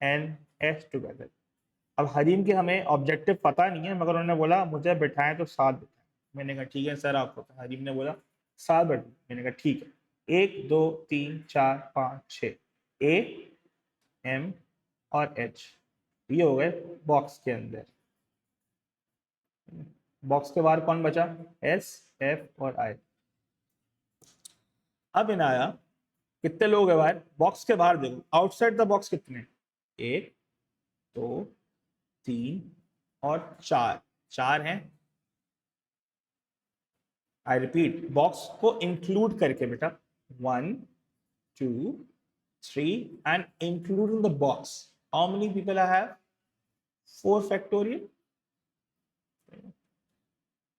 AMNS टुगेदर। अब हरीम के हमें ऑब्जेक्टिव पता नहीं है, मगर उन्होंने बोला मुझे बिठाएं तो साथ बिठाएं। मैंने कहा ठीक है सर आपको। हरीम ने बोला साथ बैठो। मैंने कहा ठीक है, 1 2 3 4 5 6 AM और H, ये हो गए बॉक्स के अंदर। बॉक्स के बाहर कौन बचा? SF और I। अब इनाया कितने लोग हैं बाहर? बॉक्स के बाहर देखो, आउटसाइड द बॉक्स कितने? 1 2 3 और 4, 4 हैं। आई रिपीट, बॉक्स को इंक्लूड करके बेटा, 1 2 3 and including the box, how many people I have? 4 factorial.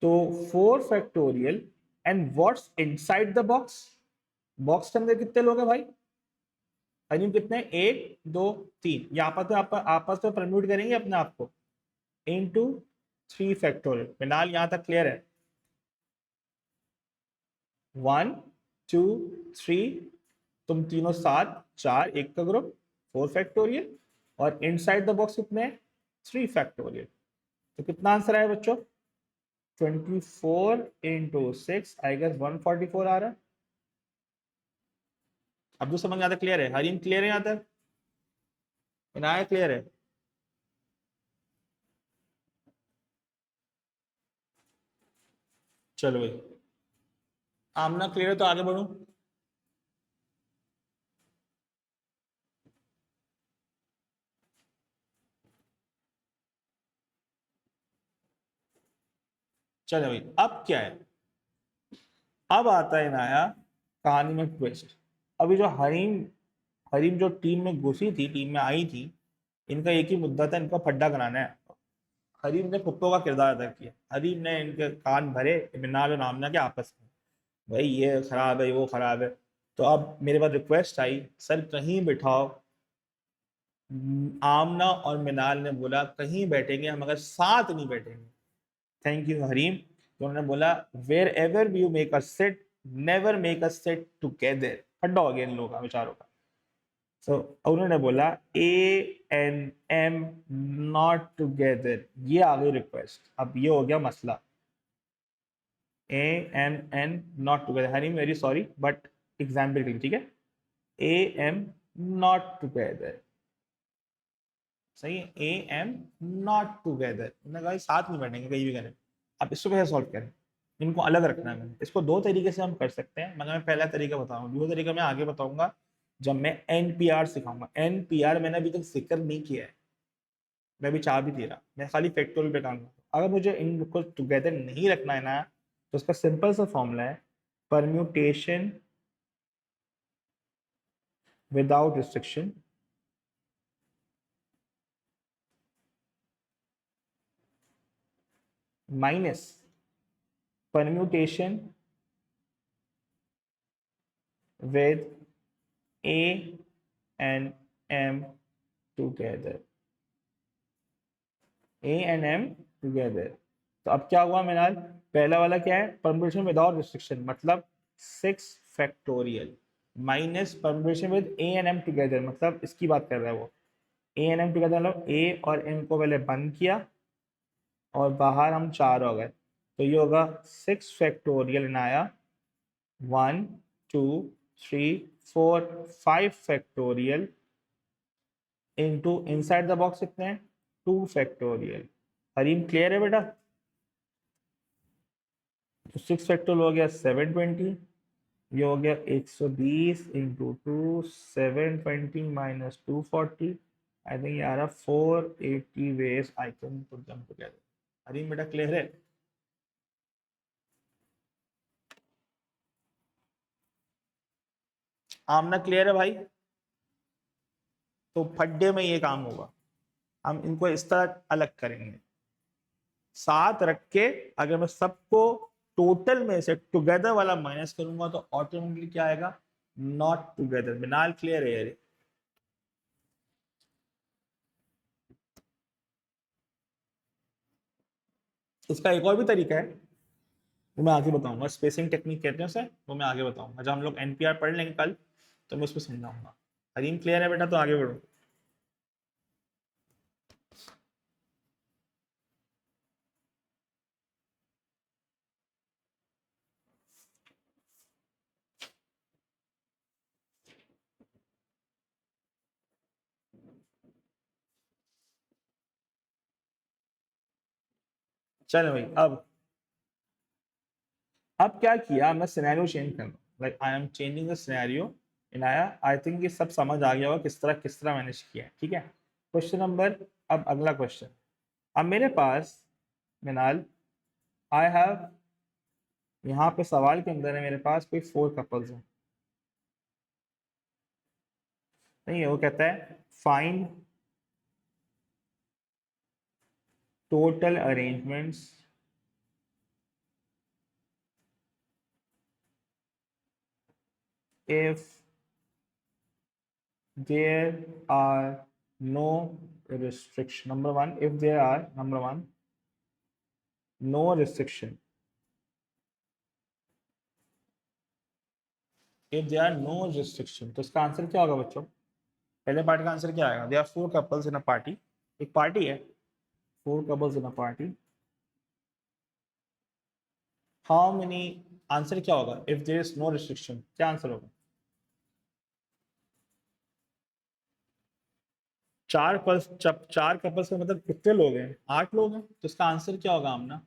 तो 4 factorial and what's inside the box? Box के अंदर कितने लोग हैं भाई? अनिल कितने? 1 2 3। ये आपस में प्रमोट करेंगे अपने आप को, इनटू 3 फैक्टोरियल। फिलहाल यहां तक क्लियर है? 1 2 3, तुम तीनों साथ, 4 एक का ग्रुप, 4 फैक्टोरियल, और इनसाइड द बॉक्स कितने? 3 फैक्टोरियल। तो कितना आंसर आया बच्चों? 24 इंटू 6, आई गेस 144 आ रहा है। अब तो समझ आता, क्लियर है? हरीम क्लियर है? यहाँ तक इनाया क्लियर है? चलो भाई, आमना क्लियर है तो आगे बढ़ू। चलो भाई, अब क्या है? अब आता है नया कहानी में ट्विस्ट। अभी जो हरीम हरीम जो टीम में घुसी थी, टीम में आई थी, इनका एक ही मुद्दा था, इनका फड्डा कराना है। हरीम ने कुत्तों का किरदार अदा किया। हरीम ने इनके कान भरे मिनाल और आमना के आपस में, भाई ये खराब है, वो खराब है। तो अब मेरे पास रिक्वेस्ट आई, सर कहीं बिठाओ। आमना और मिनाल ने बोला कहीं बैठेंगे हम, मगर साथ नहीं बैठेंगे। Thank you Hareem. तो उन्होंने बोला wherever you make us sit, never make us sit together. फड्डा हो गया इन लोगों का, विचारों का। सो उन्होंने बोला ANM नॉट टुगेदर। ये आ गई रिक्वेस्ट, अब ये हो गया मसला। AMN not together. Hareem very sorry but example के लिए, ठीक है? AM नॉट टुगेदर, सही है? AM not together. उन्होंने कहा साथ नहीं बैठेंगे कहीं भी करें। अब इसको कैसे सॉल्व करें? इनको अलग रखना है। मैंने इसको 2 तरीके से हम कर सकते हैं, मगर मैं पहला तरीका बताऊंगा, दूसरा तरीका मैं आगे बताऊंगा जब मैं NPR सिखाऊंगा। NPR मैंने अभी तक जिक्र नहीं किया है, मैं अभी चाह भी दे रहा, मैं खाली फैक्टोरियल पे काम करता हूँ। अगर मुझे इनको टुगेदर नहीं रखना है ना, तो उसका सिंपल सा फॉर्मूला है permutation without restriction minus permutation with A and M together। A and M together। तो अब क्या हुआ मिनाल? पहला वाला क्या है? परम्यूटेशन विदाउट रिस्ट्रिक्शन, मतलब 6 factorial minus permutation with A and M together, मतलब इसकी बात कर रहा है वो। A and M टुगेदर मतलब A और M को पहले बंद किया और बाहर हम 4 हो गए। तो ये होगा 6 फैक्टोरियल आया, 1 2 3 4 5 factorial into inside the box कितने हैं? 2 फैक्टोरियल। हरीम क्लियर है बेटा? तो 6 फैक्टोरियल हो गया 720, ये हो गया 120 इंटू 2, 720 माइनस 240। आई थिंक यार 480 veg I can put them together. Hareem बेटा क्लियर है? आमना क्लियर है भाई? तो फड्डे में ये काम होगा, हम इनको इस तरह अलग करेंगे, साथ रख के अगर मैं सबको टोटल में से टुगेदर वाला माइनस करूंगा तो ऑटोमेटिकली क्या आएगा? Not together. मिनाल क्लियर है यार? इसका एक और भी तरीका है, वो मैं आगे बताऊंगा, स्पेसिंग टेक्निक कहते हैं उसे, वो मैं आगे बताऊंगा जब हम लोग एनपीआर पढ़ लेंगे कल, तो मैं उसको समझाऊंगा। हरीम क्लियर है बेटा, तो आगे बढ़ो। चलो भाई, अब क्या किया, मैं सिनेरियो चेंज कर रहा हूँ, like I am changing the scenario in आया। आई थिंक ये सब समझ आ गया होगा किस तरह मैनेज किया है, ठीक है। क्वेश्चन नंबर, अब अगला क्वेश्चन। अब मेरे पास मिनाल, आई हैव, यहाँ पे सवाल के अंदर है मेरे पास कोई 4 कपल्स हैं, नहीं है, वो कहता है find total arrangements if there are no restriction. Number one, if there are, number one, no restriction. If there are no restriction, तो इसका आंसर क्या होगा बच्चों? पहले पार्ट का आंसर क्या आएगा? There are 4 couples in a party. एक पार्टी है, 4 couples in a party. How many? Answer क्या होगा? If there is no restriction, क्या आंसर होगा? 4 कपल्स में मतलब कितने लोग हैं? 8 लोग हैं, तो इसका आंसर क्या होगा Amna?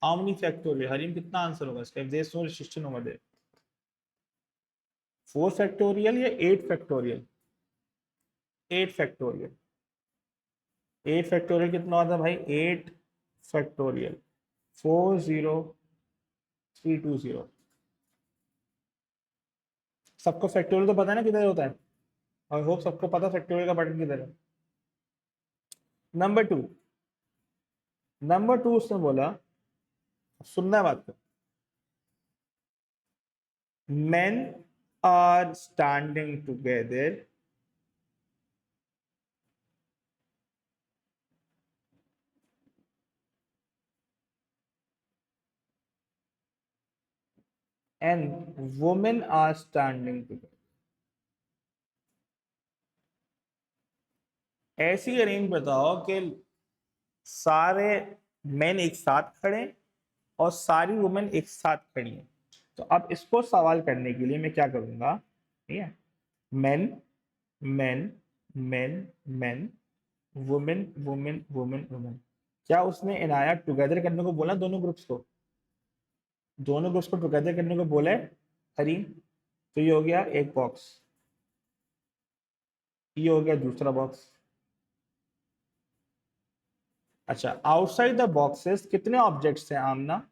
How many factorial? Hareem कितना आंसर होगा इसका? If there is no restriction over there, 4 factorial या 8 फैक्टोरियल? 8 फैक्टोरियल। 8 फैक्टोरियल कितना होता है भाई? 8 फैक्टोरियल 40320। सबको फैक्टोरियल तो पता है ना किधर होता है, आई होप सबको पता फैक्टोरियल का बटन किधर है। नंबर 2 उसने बोला, सुनना बात कर, men are standing together and women are standing together। ऐसी अरेंज बताओ कि सारे मेन एक साथ खड़े और सारी वुमेन एक साथ खड़ी हैं। तो अब इसको सवाल करने के लिए मैं क्या करूंगा, ठीक है, main main main main, women women women women. क्या उसने इनाया टुगेदर करने को बोला? दोनों ग्रुप्स को, दोनों ग्रुप्स को टुगेदर करने को बोला है हरीम? तो ये हो गया एक बॉक्स, ये हो गया दूसरा बॉक्स। अच्छा, आउटसाइड द बॉक्सेस कितने ऑब्जेक्ट्स हैं आमना?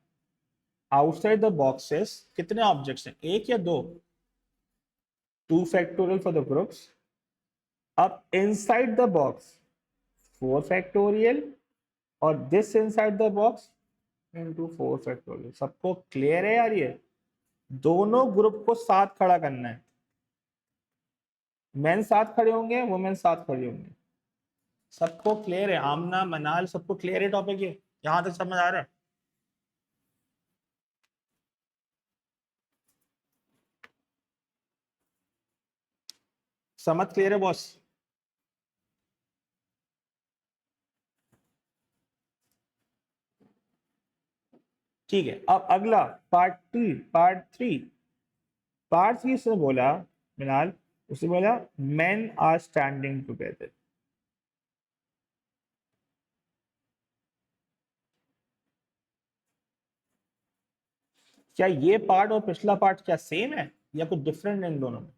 आउटसाइड द बॉक्सेस कितने ऑब्जेक्ट्स हैं, एक या दो? 2 फैक्टोरियल फॉर द ग्रुप्स। अब इनसाइड द बॉक्स 4 फैक्टोरियल और this inside the box into 4 factorial. सबको क्लियर है यार? ये दोनों ग्रुप को साथ खड़ा करना है, मेन साथ खड़े होंगे, वुमेन साथ खड़े होंगे। सबको क्लियर है आमना, मनाल, सबको क्लियर है टॉपिक? ये यहां तक समझ आ रहा है? समझ क्लियर है बॉस? ठीक है, अब अगला पार्ट थ्री से बोला मिनाल, उसने बोला men आर स्टैंडिंग टुगेदर। क्या ये पार्ट और पिछला पार्ट क्या सेम है या कुछ डिफरेंट है इन दोनों में?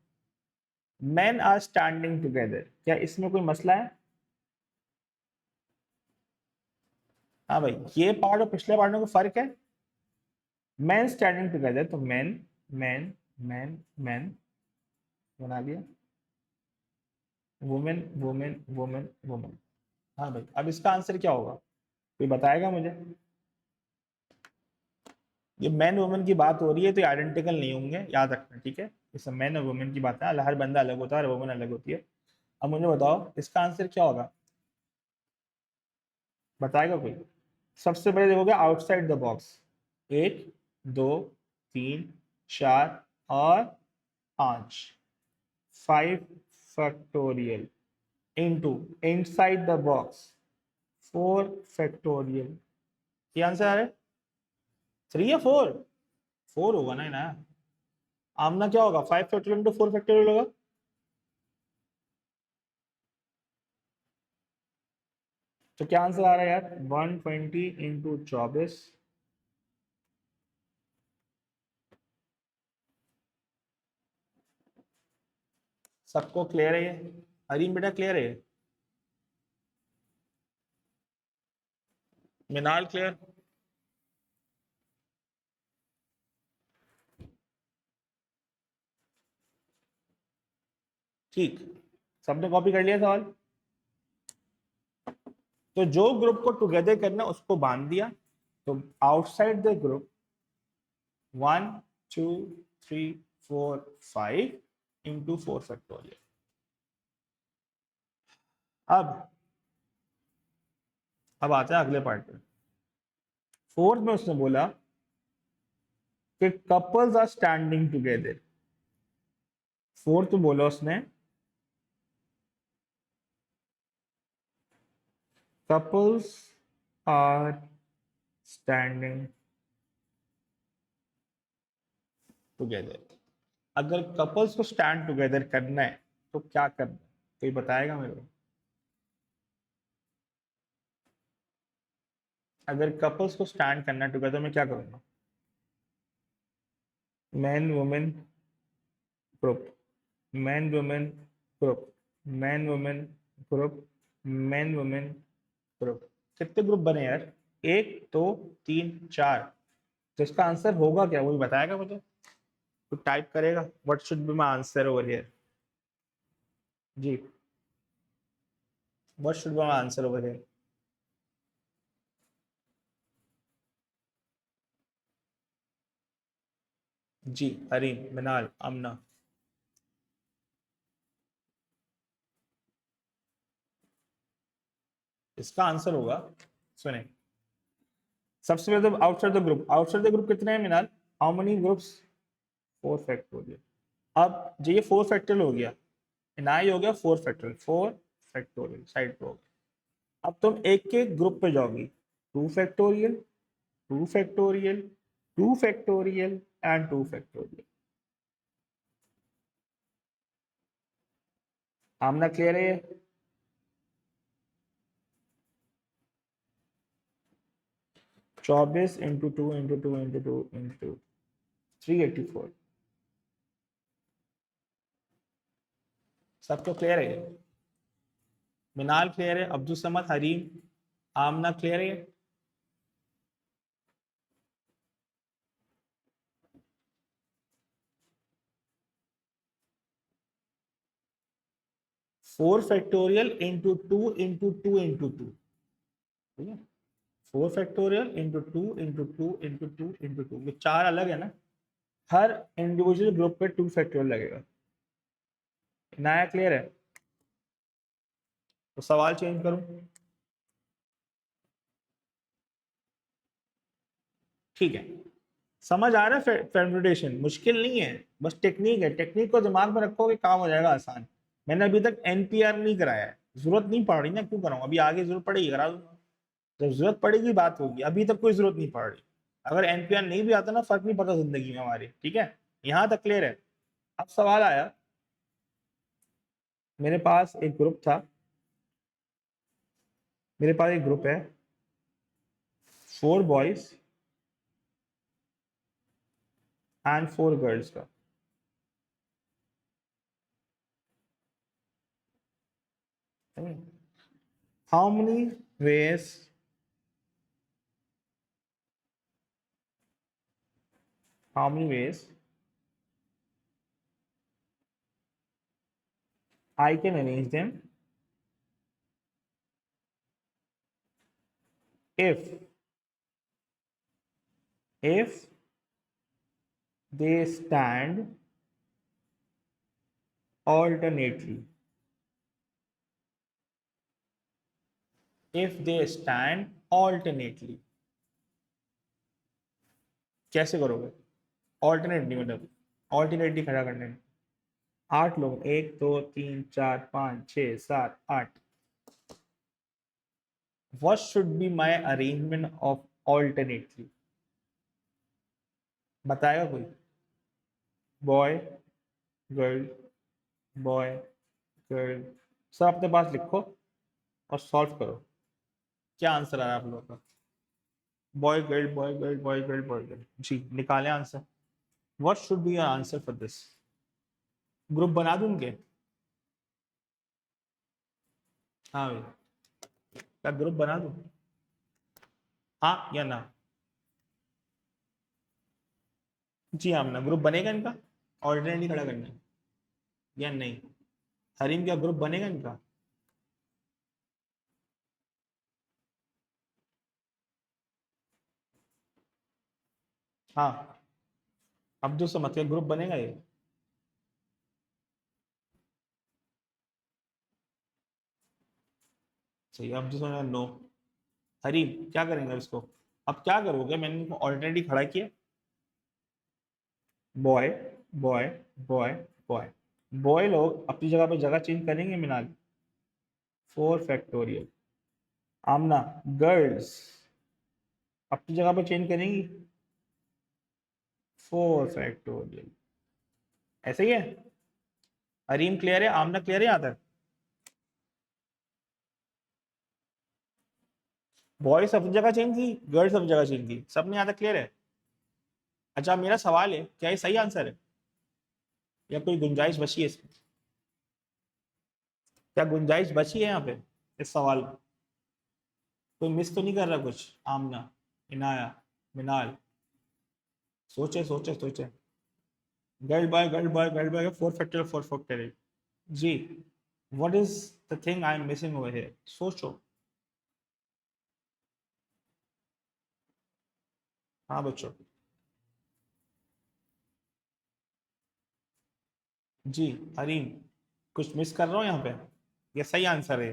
men आर स्टैंडिंग टुगेदर, क्या इसमें कोई मसला है? हाँ भाई, ये पार्ट और पिछले पार्ट में कोई फर्क है? men स्टैंडिंग टुगेदर, तो men men men बना लिया, वुमेन वुमेन वुमेन वुमेन। हाँ भाई, अब इसका आंसर क्या होगा, कोई बताएगा मुझे? ये मैन वुमेन की बात हो रही है तो आइडेंटिकल नहीं होंगे, याद रखना, ठीक है। इसमें मैन और वुमेन की बात है, हर बंदा अलग होता है और वुमेन अलग होती है। अब मुझे बताओ इसका आंसर क्या होगा, बताएगा कोई? सबसे पहले देखोगे आउटसाइड द बॉक्स, 1 2 3 4 और 5, 5 factorial into inside the box 4 factorial. ये आंसर है 3 या 4? 4 होगा ना। आमना क्या होगा, 5 फैक्टोरियल इंटू 4 फैक्टोरियल होगा। तो क्या आंसर आ रहा है यार, 120 इंटू 24। सबको क्लियर है ये? हरीम बेटा क्लियर है? मिनाल क्लियर? ठीक, सबने कॉपी कर लिया सवाल? तो जो ग्रुप को टुगेदर करना उसको बांध दिया। तो outside the group 1 2 3 4 5 into 4 factorial. अब आते हैं अगले पार्ट पे। फोर्थ में उसने बोला कि couples are standing together. Fourth बोला उसने कपल्स आर स्टैंडिंग टुगेदर। अगर कपल्स को स्टैंड टुगेदर करना है तो क्या करना है, कोई बताएगा मेरे को? अगर कपल्स को स्टैंड करना है टुगेदर, मैं क्या करूंगा? Man women group, man women group, man women group, man women group. कितने ग्रुप बने यार? 1 2 3 4। तो इसका आंसर होगा क्या, वही बताएगा मुझे? तो टाइप करेगा what should be my answer over here. जी, what should be my answer over here? जी, हरीम, मिनाल, आमना। इसका आंसर होगा, सुने, सबसे पहले तो outside the group, outside the group कितने हैं Minal? How many groups? 4 factorial. अब जो ये 4 फैक्टोरियल हो गया, ना ही हो गया 4 फैक्टोरियल, 4 फैक्टोरियल साइड पे हो गया। अब तुम एक के ग्रुप पे जाओगी, 2 factorial, 2 factorial, 2 factorial and 2 factorial. Amna clear है ये? 24 इंटू 2 इंटू 2 इंटू 2 इंटू 384। सबको क्लियर है? मिनाल क्लियर है? अब्दुल समद, हरीम, आमना क्लियर है? 4 फैक्टोरियल इंटू 2 इंटू 2 इंटू 2, ठीक है? 4 factorial into 2 into 2 into 2 into 2, ये चार अलग है ना। हर इंडिविजुअल ग्रुप पे 2 फैक्टोरियल लगेगा। नया क्लियर है? तो सवाल चेंज करूं? ठीक है, समझ आ रहा है? फेब्रिकेशन मुश्किल नहीं है, बस टेक्निक है। टेक्निक को दिमाग में रखोगे काम हो जाएगा आसान। मैंने अभी तक एनपीआर नहीं कराया है, जरूरत नहीं पड़ रही ना, क्यों कराऊं? अभी आगे जरूरत पड़ेगी करा दूंगा, जब जरूरत पड़ेगी बात होगी। अभी तक कोई जरूरत नहीं पड़ रही। अगर एनपीआर नहीं भी आता ना, फर्क नहीं पड़ता जिंदगी में हमारी, ठीक है? यहां तक क्लियर है? अब सवाल आया, मेरे पास एक ग्रुप था, मेरे पास एक ग्रुप है 4 बॉयज एंड 4 गर्ल्स का। How many ways, how many ways I can arrange them if they stand alternately, if they stand alternately, कैसे करोगे? ऑल्टरनेटली, मतलब ऑल्टरनेटली खड़ा करने में। 8 लोग, 1 2 3 4 5 6 7 8। What should be my arrangement of alternately? बताएगा कोई? बॉय गर्ल, बॉय गर्ल, सब अपने पास लिखो और सॉल्व करो। क्या आंसर आया आप लोगों का? Boy girl boy girl boy girl boy girl. जी, निकालें answer. What should be your answer for this? Group बना दूं उनके? हाँ भाई, क्या ग्रुप बना दूं? हाँ या ना? जी हाँ ना, ग्रुप बनेगा इनका? ऑल्टरनेटली खड़ा करना है या नहीं? हरीम, क्या ग्रुप बनेगा इनका? हाँ, अब्दुल समद का ग्रुप बनेगा ये? सही, अब्दुल समद नो। हरीम, क्या करेंगे इसको? अब क्या करोगे? मैंने इनको ऑल्टरनेटली खड़ा किया। Boy boy boy boy. Boy लोग अपनी जगह पे जगह चेंज करेंगे मिनाल? 4 फैक्टोरियल। आमना, गर्ल्स अपनी जगह पे चेंज करेंगी? 4 फैक्टोरियल। ऐसे ही है? हरीम क्लियर है? आमना क्लियर है यहाँ तक? बॉयज अपनी जगह चेंज की, गर्ल्स अपनी जगह चेंज की, सब में यहाँ तक क्लियर है? अच्छा, मेरा सवाल है, क्या ये सही आंसर है या कोई गुंजाइश बची है इसमें? क्या गुंजाइश बची है यहाँ पे इस सवाल में? कोई मिस तो नहीं कर रहा कुछ? आमना, इनाया, मिनाल, सोचे सोचे सोचे। Girl boy girl boy girl boy, 4 factor 4 factor. जी, what is the thing I am missing over here? सोचो। हाँ बच्चों। जी, हरीम, कुछ मिस कर रहा हूँ यहाँ पे? ये सही आंसर है?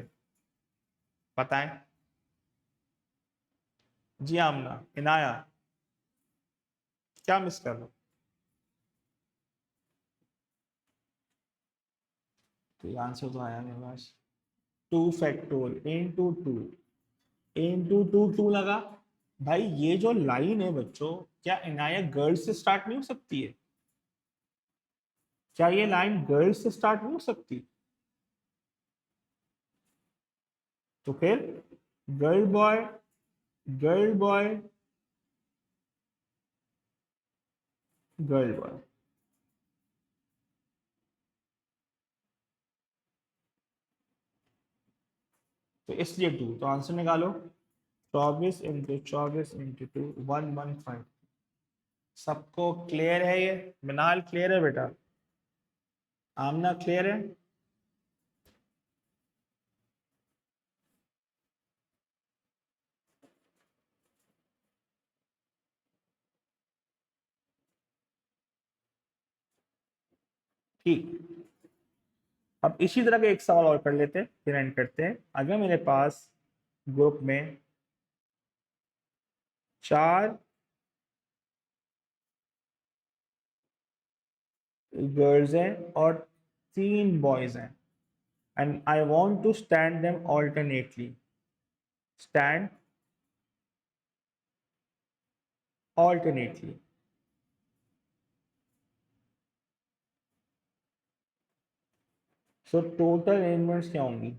बताएं। जी आमना, इनाया, क्या मिस कर रहा हूँ? तो आंसर तो आया मेरे पास। 2 factorial into two, into two two लगा। भाई ये जो लाइन है बच्चों, क्या इनाया गर्ल्स से स्टार्ट नहीं हो सकती है? क्या ये लाइन गर्ल्स से स्टार्ट नहीं हो सकती? तो फिर girl boy, girl boy, girl boy. तो इसलिए 2, तो आंसर निकालो। 24 इंटू 24 इंटू 2, 115। सबको क्लियर है ये? मिनाल क्लियर है बेटा? आमना क्लियर है? ठीक। अब इसी तरह के एक सवाल और कर लेते हैं, फिर एंड करते हैं। अगर मेरे पास ग्रुप में 4 गर्ल्स हैं और 3 बॉयज हैं, and I want to stand them alternately. Stand alternately. So total arrangements क्या होंगी?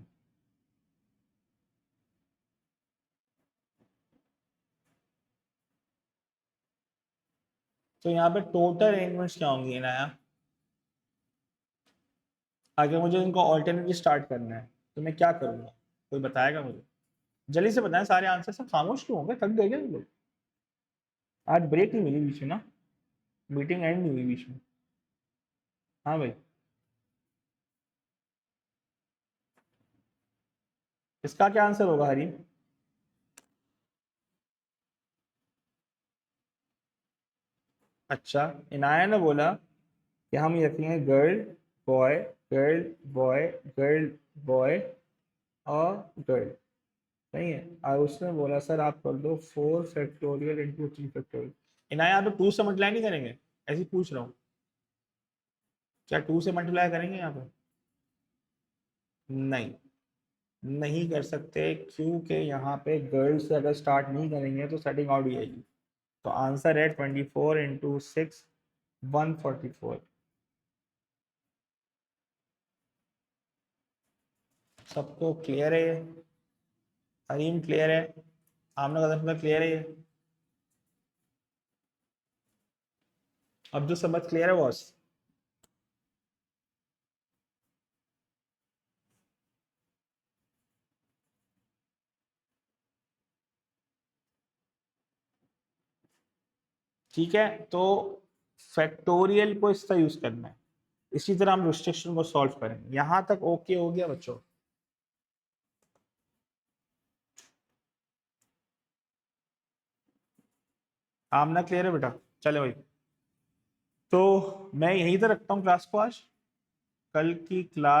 तो यहाँ पे टोटल अरेंजमेंट्स क्या होंगी इनाया? अगर मुझे इनको ऑल्टरनेटली स्टार्ट करना है तो मैं क्या करूँगा? कोई बताएगा मुझे? जल्दी से बताएं, सारे आंसर। सब खामोश क्यों होंगे? थक गए क्या ये लोग? आज ब्रेक नहीं मिली बीच में ना? मीटिंग एंड नहीं हुई बीच में? हाँ भाई। इसका क्या आंसर होगा हरीम? अच्छा, इनाया ने बोला कि हम ये रखेंगे girl boy, girl boy, girl boy और गर्ल। सही है। और उसने बोला सर आप कर दो 4 फैक्टोरियल इंटू 3 फैक्टोरियल। इन्हें यहाँ तो 2 से मल्टीप्लाई नहीं करेंगे, ऐसे ही पूछ रहा हूँ, क्या 2 से मल्टीप्लाई करेंगे यहाँ पे? नहीं, नहीं कर सकते, क्योंकि यहाँ पे गर्ल से अगर स्टार्ट नहीं करेंगे तो सेटिंग आउट ही आएगी। तो आंसर है 24 इंटू 6 144। सबको क्लियर है ये? हरीम क्लियर है? आमना का क्लियर है ये? अब जो समझ क्लियर है बॉस? ठीक है, तो फैक्टोरियल को इसका यूज करना है, इसी तरह हम रिस्ट्रिक्शन को सॉल्व करेंगे। यहां तक ओके हो गया बच्चों? आमना क्लियर है बेटा? चले भाई, तो मैं यहीं तक रखता हूँ क्लास को आज। कल की क्लास